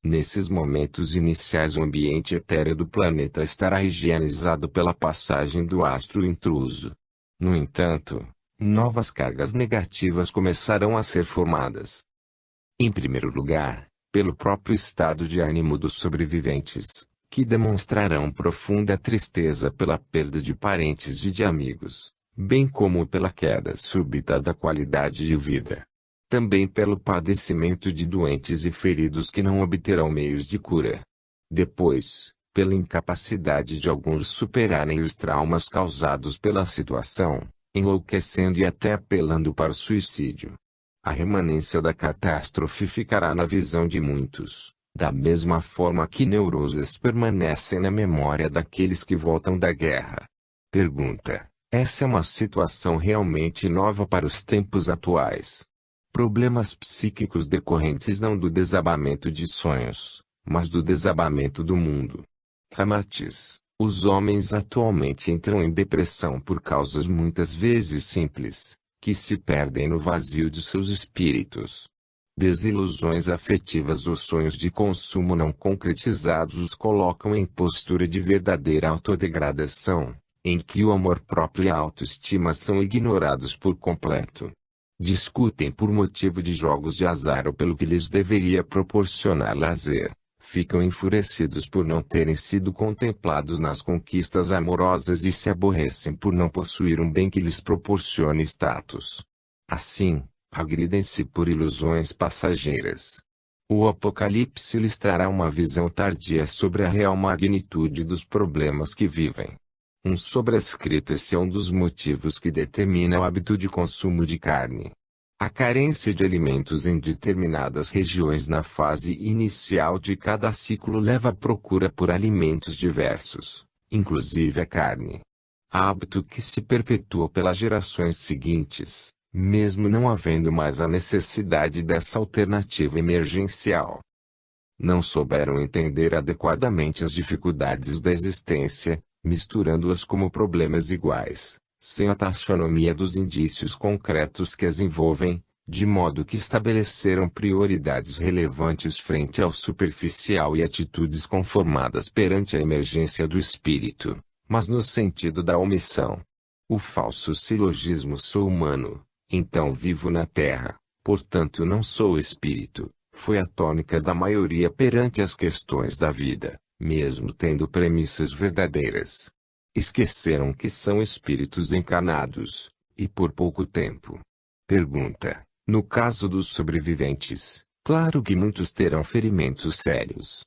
Nesses momentos iniciais o ambiente etéreo do planeta estará higienizado pela passagem do astro intruso. No entanto, novas cargas negativas começarão a ser formadas. Em primeiro lugar, pelo próprio estado de ânimo dos sobreviventes, que demonstrarão profunda tristeza pela perda de parentes e de amigos, bem como pela queda súbita da qualidade de vida. Também pelo padecimento de doentes e feridos que não obterão meios de cura. Depois, pela incapacidade de alguns superarem os traumas causados pela situação, enlouquecendo e até apelando para o suicídio. A remanência da catástrofe ficará na visão de muitos, da mesma forma que neuroses permanecem na memória daqueles que voltam da guerra. Pergunta: essa é uma situação realmente nova para os tempos atuais? Problemas psíquicos decorrentes não do desabamento de sonhos, mas do desabamento do mundo. Ramatiz: os homens atualmente entram em depressão por causas muitas vezes simples, que se perdem no vazio de seus espíritos. Desilusões afetivas ou sonhos de consumo não concretizados os colocam em postura de verdadeira autodegradação, em que o amor próprio e a autoestima são ignorados por completo. Discutem por motivo de jogos de azar ou pelo que lhes deveria proporcionar lazer. Ficam enfurecidos por não terem sido contemplados nas conquistas amorosas e se aborrecem por não possuir um bem que lhes proporcione status. Assim, agridem-se por ilusões passageiras. O Apocalipse lhes trará uma visão tardia sobre a real magnitude dos problemas que vivem. Um sobrescrito: esse é um dos motivos que determina o hábito de consumo de carne. A carência de alimentos em determinadas regiões na fase inicial de cada ciclo leva à procura por alimentos diversos, inclusive a carne. Hábito que se perpetua pelas gerações seguintes, mesmo não havendo mais a necessidade dessa alternativa emergencial. Não souberam entender adequadamente as dificuldades da existência, misturando-as como problemas iguais, sem a taxonomia dos indícios concretos que as envolvem, de modo que estabeleceram prioridades relevantes frente ao superficial e atitudes conformadas perante a emergência do espírito, mas no sentido da omissão. O falso silogismo: sou humano, então vivo na terra, portanto não sou espírito, foi a tônica da maioria perante as questões da vida, mesmo tendo premissas verdadeiras. Esqueceram que são espíritos encarnados, e por pouco tempo. Pergunta: no caso dos sobreviventes, claro que muitos terão ferimentos sérios.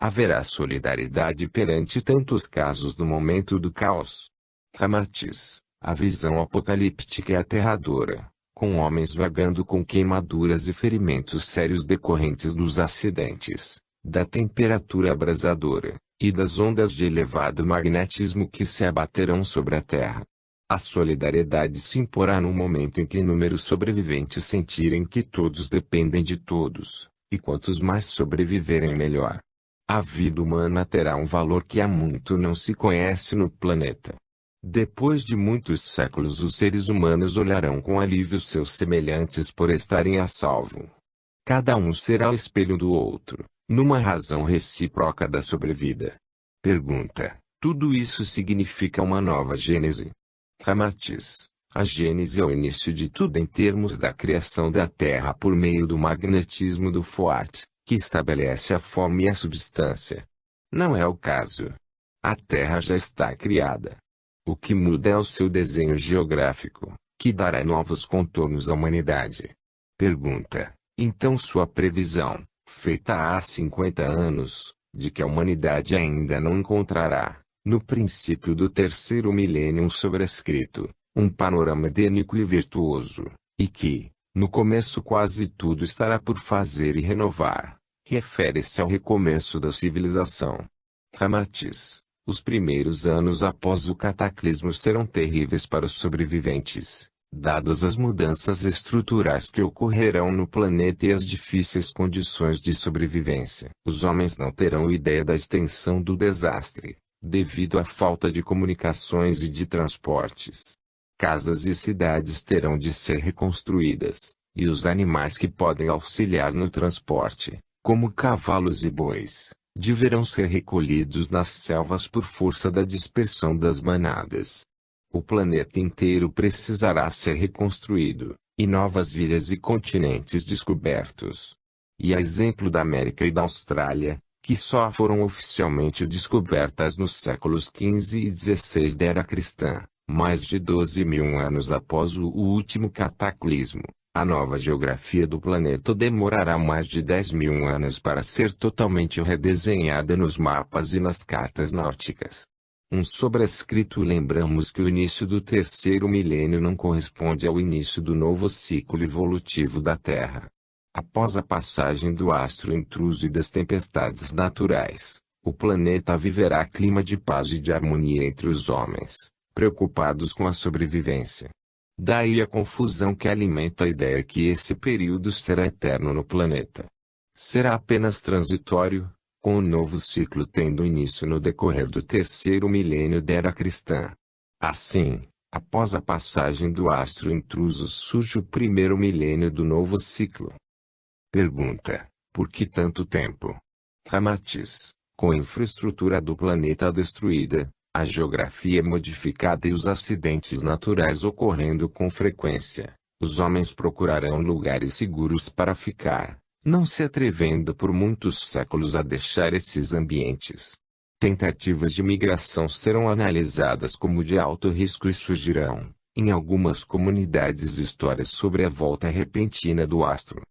Haverá solidariedade perante tantos casos no momento do caos? Ramatiz: a visão apocalíptica é aterradora, com homens vagando com queimaduras e ferimentos sérios decorrentes dos acidentes, da temperatura abrasadora, e das ondas de elevado magnetismo que se abaterão sobre a Terra. A solidariedade se imporá no momento em que inúmeros sobreviventes sentirem que todos dependem de todos, e quantos mais sobreviverem melhor. A vida humana terá um valor que há muito não se conhece no planeta. Depois de muitos séculos, os seres humanos olharão com alívio seus semelhantes por estarem a salvo. Cada um será o espelho do outro, numa razão recíproca da sobrevida. Pergunta: tudo isso significa uma nova Gênese? Ramatiz: a Gênese é o início de tudo em termos da criação da Terra por meio do magnetismo do Foat, que estabelece a forma e a substância. Não é o caso. A Terra já está criada. O que muda é o seu desenho geográfico, que dará novos contornos à humanidade. Pergunta: então sua previsão, feita há 50 anos, de que a humanidade ainda não encontrará, no princípio do terceiro milênio sobrescrito, um panorama edênico e virtuoso, e que, no começo quase tudo estará por fazer e renovar, refere-se ao recomeço da civilização. Ramatiz: os primeiros anos após o cataclismo serão terríveis para os sobreviventes, dadas as mudanças estruturais que ocorrerão no planeta e as difíceis condições de sobrevivência. Os homens não terão ideia da extensão do desastre, devido à falta de comunicações e de transportes. Casas e cidades terão de ser reconstruídas, e os animais que podem auxiliar no transporte, como cavalos e bois, deverão ser recolhidos nas selvas por força da dispersão das manadas. O planeta inteiro precisará ser reconstruído, e novas ilhas e continentes descobertos. E a exemplo da América e da Austrália, que só foram oficialmente descobertas nos séculos XV e XVI da Era Cristã, mais de 12.000 anos após o último cataclismo, a nova geografia do planeta demorará mais de 10.000 anos para ser totalmente redesenhada nos mapas e nas cartas náuticas. Um sobrescrito: lembramos que o início do terceiro milênio não corresponde ao início do novo ciclo evolutivo da Terra. Após a passagem do astro intruso e das tempestades naturais, o planeta viverá clima de paz e de harmonia entre os homens, preocupados com a sobrevivência. Daí a confusão que alimenta a ideia que esse período será eterno no planeta. Será apenas transitório, com o novo ciclo tendo início no decorrer do terceiro milênio da Era Cristã. Assim, após a passagem do astro intruso surge o primeiro milênio do novo ciclo. Pergunta: por que tanto tempo? Ramatiz: com a infraestrutura do planeta destruída, a geografia modificada e os acidentes naturais ocorrendo com frequência, os homens procurarão lugares seguros para ficar, não se atrevendo por muitos séculos a deixar esses ambientes. Tentativas de migração serão analisadas como de alto risco e surgirão, em algumas comunidades, histórias sobre a volta repentina do astro.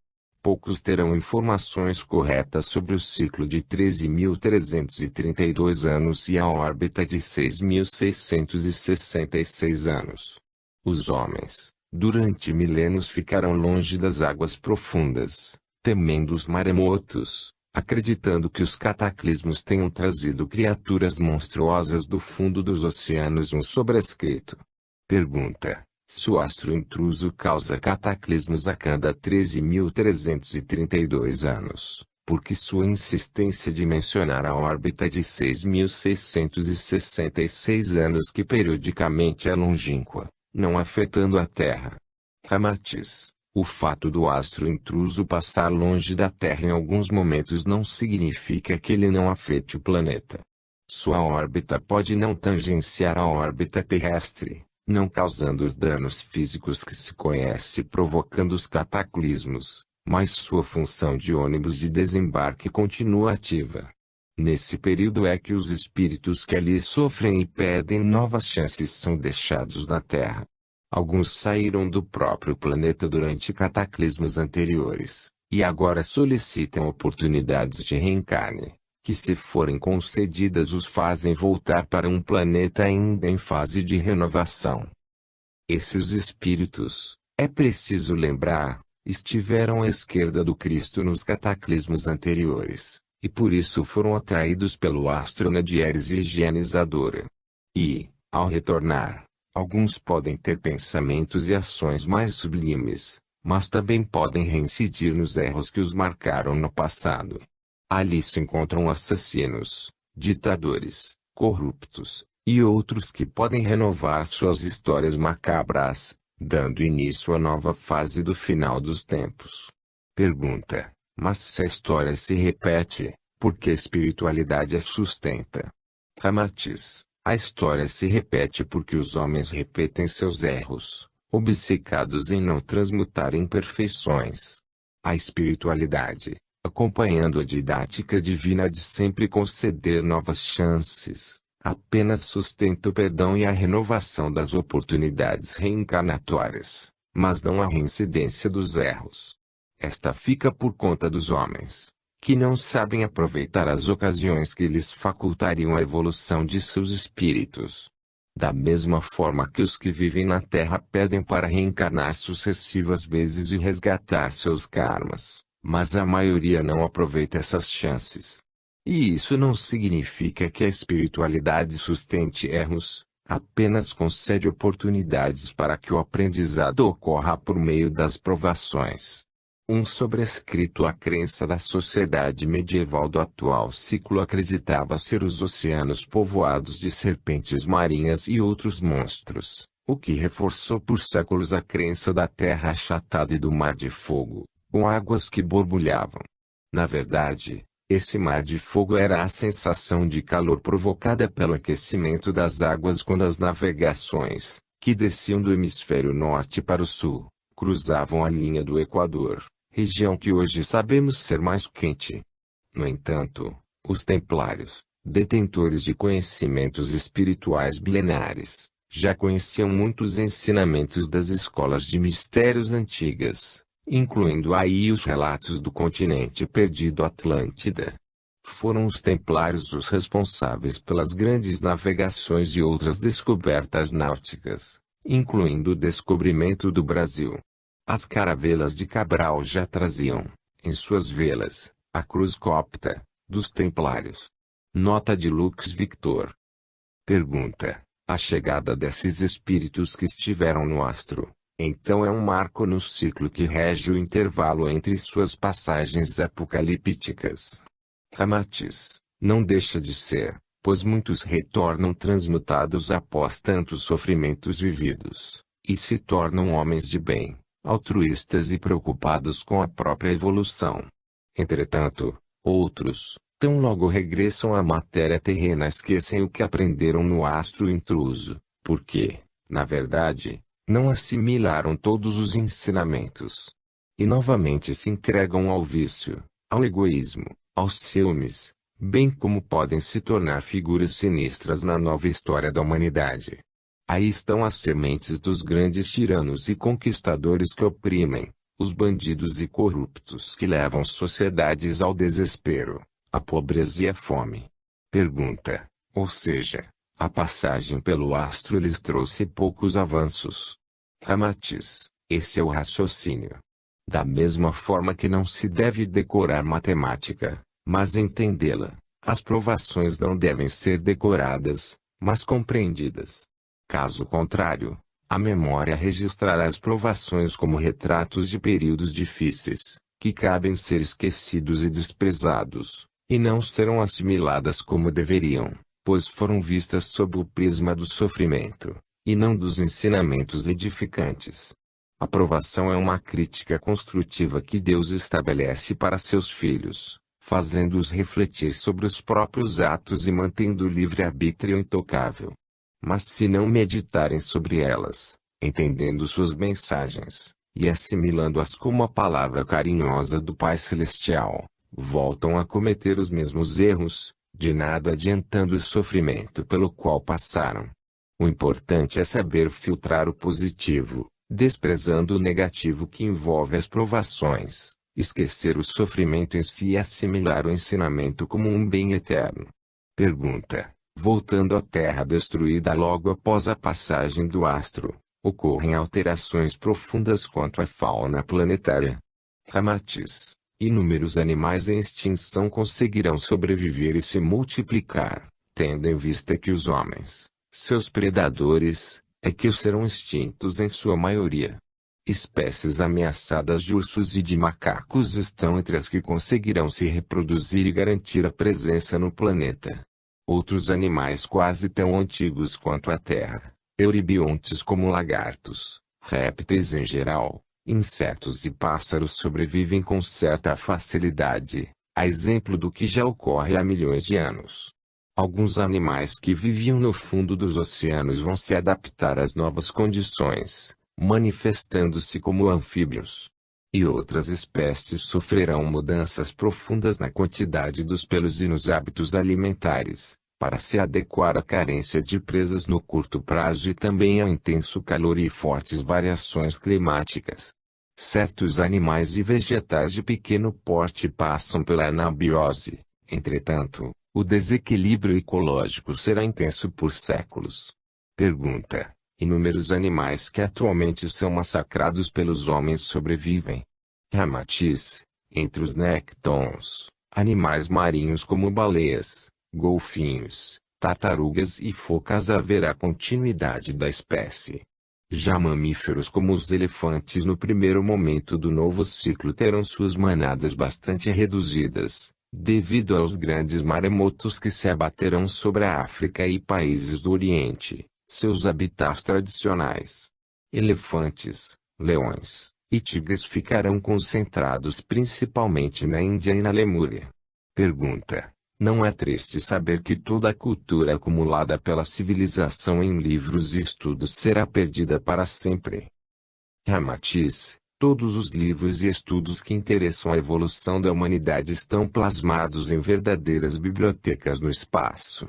Poucos terão informações corretas sobre o ciclo de 13.332 anos e a órbita de 6.666 anos. Os homens, durante milênios, ficarão longe das águas profundas, temendo os maremotos, acreditando que os cataclismos tenham trazido criaturas monstruosas do fundo dos oceanos. Um sobrescrito. Pergunta: se o astro intruso causa cataclismos a cada 13.332 anos, por que sua insistência de mencionar a órbita de 6.666 anos, que periodicamente é longínqua, não afetando a Terra? Ramatiz: o fato do astro intruso passar longe da Terra em alguns momentos não significa que ele não afete o planeta. Sua órbita pode não tangenciar a órbita terrestre, não causando os danos físicos que se conhece provocando os cataclismos, mas sua função de ônibus de desembarque continua ativa. Nesse período é que os espíritos que ali sofrem e pedem novas chances são deixados na Terra. Alguns saíram do próprio planeta durante cataclismos anteriores, e agora solicitam oportunidades de reencarne, que, se forem concedidas, os fazem voltar para um planeta ainda em fase de renovação. Esses espíritos, é preciso lembrar, estiveram à esquerda do Cristo nos cataclismos anteriores, e por isso foram atraídos pelo astro na diérese higienizadora. E, ao retornar, alguns podem ter pensamentos e ações mais sublimes, mas também podem reincidir nos erros que os marcaram no passado. Ali se encontram assassinos, ditadores, corruptos, e outros que podem renovar suas histórias macabras, dando início à nova fase do final dos tempos. Pergunta: mas se a história se repete, por que a espiritualidade a sustenta? Ramatiz: a história se repete porque os homens repetem seus erros, obcecados em não transmutar imperfeições. A espiritualidade, acompanhando a didática divina de sempre conceder novas chances, apenas sustenta o perdão e a renovação das oportunidades reencarnatórias, mas não a reincidência dos erros. Esta fica por conta dos homens, que não sabem aproveitar as ocasiões que lhes facultariam a evolução de seus espíritos. Da mesma forma que os que vivem na Terra pedem para reencarnar sucessivas vezes e resgatar seus karmas, mas a maioria não aproveita essas chances. E isso não significa que a espiritualidade sustente erros, apenas concede oportunidades para que o aprendizado ocorra por meio das provações. Um sobrescrito à crença da sociedade medieval do atual ciclo acreditava ser os oceanos povoados de serpentes marinhas e outros monstros, o que reforçou por séculos a crença da terra achatada e do mar de fogo, com águas que borbulhavam. Na verdade, esse mar de fogo era a sensação de calor provocada pelo aquecimento das águas quando as navegações, que desciam do hemisfério norte para o sul, cruzavam a linha do Equador, região que hoje sabemos ser mais quente. No entanto, os templários, detentores de conhecimentos espirituais milenares, já conheciam muitos ensinamentos das escolas de mistérios antigas, incluindo aí os relatos do continente perdido Atlântida. Foram os templários os responsáveis pelas grandes navegações e outras descobertas náuticas, incluindo o descobrimento do Brasil. As caravelas de Cabral já traziam, em suas velas, a cruz copta, dos templários. Nota de Lux Victor. Pergunta: a chegada desses espíritos que estiveram no astro, então é um marco no ciclo que rege o intervalo entre suas passagens apocalípticas? Ramatiz: não deixa de ser, pois muitos retornam transmutados após tantos sofrimentos vividos, e se tornam homens de bem, altruístas e preocupados com a própria evolução. Entretanto, outros, tão logo regressam à matéria terrena, esquecem o que aprenderam no astro intruso, porque, na verdade, não assimilaram todos os ensinamentos. E novamente se entregam ao vício, ao egoísmo, aos ciúmes, bem como podem se tornar figuras sinistras na nova história da humanidade. Aí estão as sementes dos grandes tiranos e conquistadores que oprimem, os bandidos e corruptos que levam sociedades ao desespero, à pobreza e à fome. Pergunta: ou seja, a passagem pelo astro lhes trouxe poucos avanços? Ramatiz: esse é o raciocínio. Da mesma forma que não se deve decorar matemática, mas entendê-la, as provações não devem ser decoradas, mas compreendidas. Caso contrário, a memória registrará as provações como retratos de períodos difíceis, que cabem ser esquecidos e desprezados, e não serão assimiladas como deveriam, pois foram vistas sob o prisma do sofrimento, e não dos ensinamentos edificantes. A provação é uma crítica construtiva que Deus estabelece para seus filhos, fazendo-os refletir sobre os próprios atos e mantendo o livre-arbítrio intocável. Mas se não meditarem sobre elas, entendendo suas mensagens, e assimilando-as como a palavra carinhosa do Pai Celestial, voltam a cometer os mesmos erros, de nada adiantando o sofrimento pelo qual passaram. O importante é saber filtrar o positivo, desprezando o negativo que envolve as provações, esquecer o sofrimento em si e assimilar o ensinamento como um bem eterno. Pergunta: voltando à Terra destruída logo após a passagem do astro, ocorrem alterações profundas quanto à fauna planetária? Ramatiz: Inúmeros animais em extinção conseguirão sobreviver e se multiplicar, tendo em vista que os homens, seus predadores, é que serão extintos em sua maioria. Espécies ameaçadas de ursos e de macacos estão entre as que conseguirão se reproduzir e garantir a presença no planeta. Outros animais quase tão antigos quanto a Terra, euribiontes como lagartos, répteis em geral, insetos e pássaros sobrevivem com certa facilidade, a exemplo do que já ocorre há milhões de anos. Alguns animais que viviam no fundo dos oceanos vão se adaptar às novas condições, manifestando-se como anfíbios. E outras espécies sofrerão mudanças profundas na quantidade dos pelos e nos hábitos alimentares, para se adequar à carência de presas no curto prazo e também ao intenso calor e fortes variações climáticas. Certos animais e vegetais de pequeno porte passam pela anabiose, entretanto, o desequilíbrio ecológico será intenso por séculos. Pergunta: inúmeros animais que atualmente são massacrados pelos homens sobrevivem? Ramatiz: entre os néctons, animais marinhos como baleias, golfinhos, tartarugas e focas haverá continuidade da espécie. Já mamíferos como os elefantes no primeiro momento do novo ciclo terão suas manadas bastante reduzidas, devido aos grandes maremotos que se abaterão sobre a África e países do Oriente, seus habitats tradicionais. Elefantes, leões e tigres ficarão concentrados principalmente na Índia e na Lemúria. Pergunta: não é triste saber que toda a cultura acumulada pela civilização em livros e estudos será perdida para sempre? Ramatiz: todos os livros e estudos que interessam a evolução da humanidade estão plasmados em verdadeiras bibliotecas no espaço.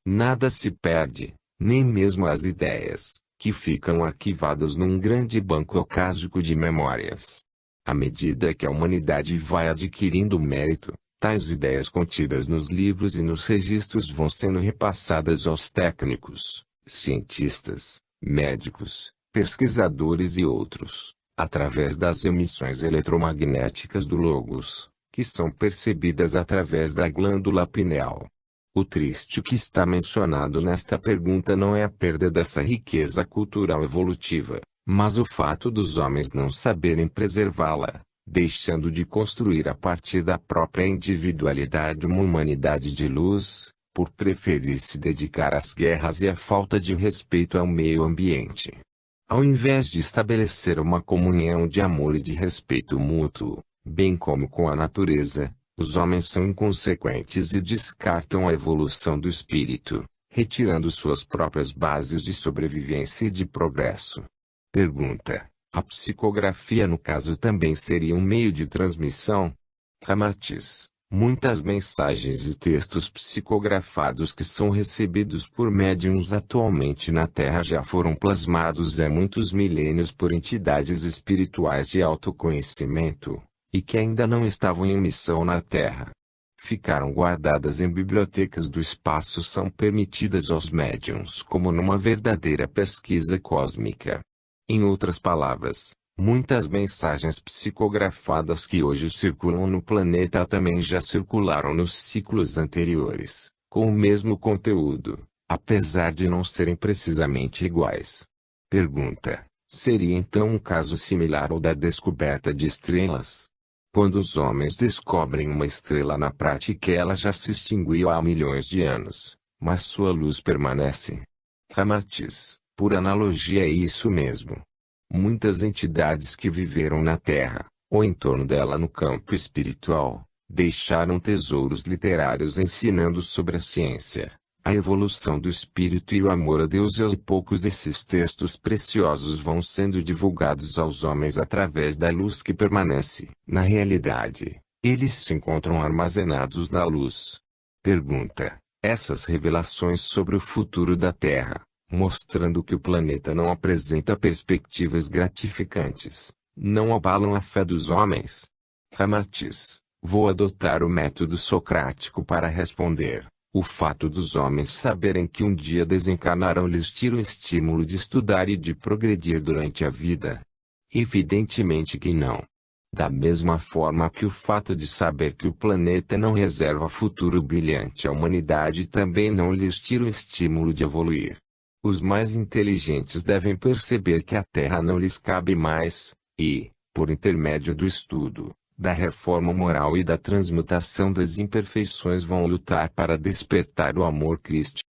Nada se perde, nem mesmo as ideias, que ficam arquivadas num grande banco ocásico de memórias. À medida que a humanidade vai adquirindo mérito, tais ideias contidas nos livros e nos registros vão sendo repassadas aos técnicos, cientistas, médicos, pesquisadores e outros, através das emissões eletromagnéticas do Logos, que são percebidas através da glândula pineal. O triste que está mencionado nesta pergunta não é a perda dessa riqueza cultural evolutiva, mas o fato dos homens não saberem preservá-la, deixando de construir a partir da própria individualidade uma humanidade de luz, por preferir se dedicar às guerras e à falta de respeito ao meio ambiente. Ao invés de estabelecer uma comunhão de amor e de respeito mútuo, bem como com a natureza, os homens são inconsequentes e descartam a evolução do espírito, retirando suas próprias bases de sobrevivência e de progresso. Pergunta: a psicografia no caso também seria um meio de transmissão? Ramatiz: muitas mensagens e textos psicografados que são recebidos por médiuns atualmente na Terra já foram plasmados há muitos milênios por entidades espirituais de autoconhecimento, e que ainda não estavam em missão na Terra. Ficaram guardadas em bibliotecas do espaço, são permitidas aos médiuns como numa verdadeira pesquisa cósmica. Em outras palavras, muitas mensagens psicografadas que hoje circulam no planeta também já circularam nos ciclos anteriores, com o mesmo conteúdo, apesar de não serem precisamente iguais. Pergunta: seria então um caso similar ao da descoberta de estrelas? Quando os homens descobrem uma estrela na prática, ela já se extinguiu há milhões de anos, mas sua luz permanece. Ramatiz: por analogia é isso mesmo. Muitas entidades que viveram na Terra, ou em torno dela no campo espiritual, deixaram tesouros literários ensinando sobre a ciência, a evolução do espírito e o amor a Deus, e aos poucos esses textos preciosos vão sendo divulgados aos homens através da luz que permanece. Na realidade, eles se encontram armazenados na luz. Pergunta: essas revelações sobre o futuro da Terra, mostrando que o planeta não apresenta perspectivas gratificantes, não abalam a fé dos homens? Ramatiz: vou adotar o método socrático para responder. O fato dos homens saberem que um dia desencarnarão lhes tira o estímulo de estudar e de progredir durante a vida? Evidentemente que não. Da mesma forma que o fato de saber que o planeta não reserva futuro brilhante à humanidade também não lhes tira o estímulo de evoluir. Os mais inteligentes devem perceber que a Terra não lhes cabe mais, e, por intermédio do estudo, da reforma moral e da transmutação das imperfeições vão lutar para despertar o amor crístico.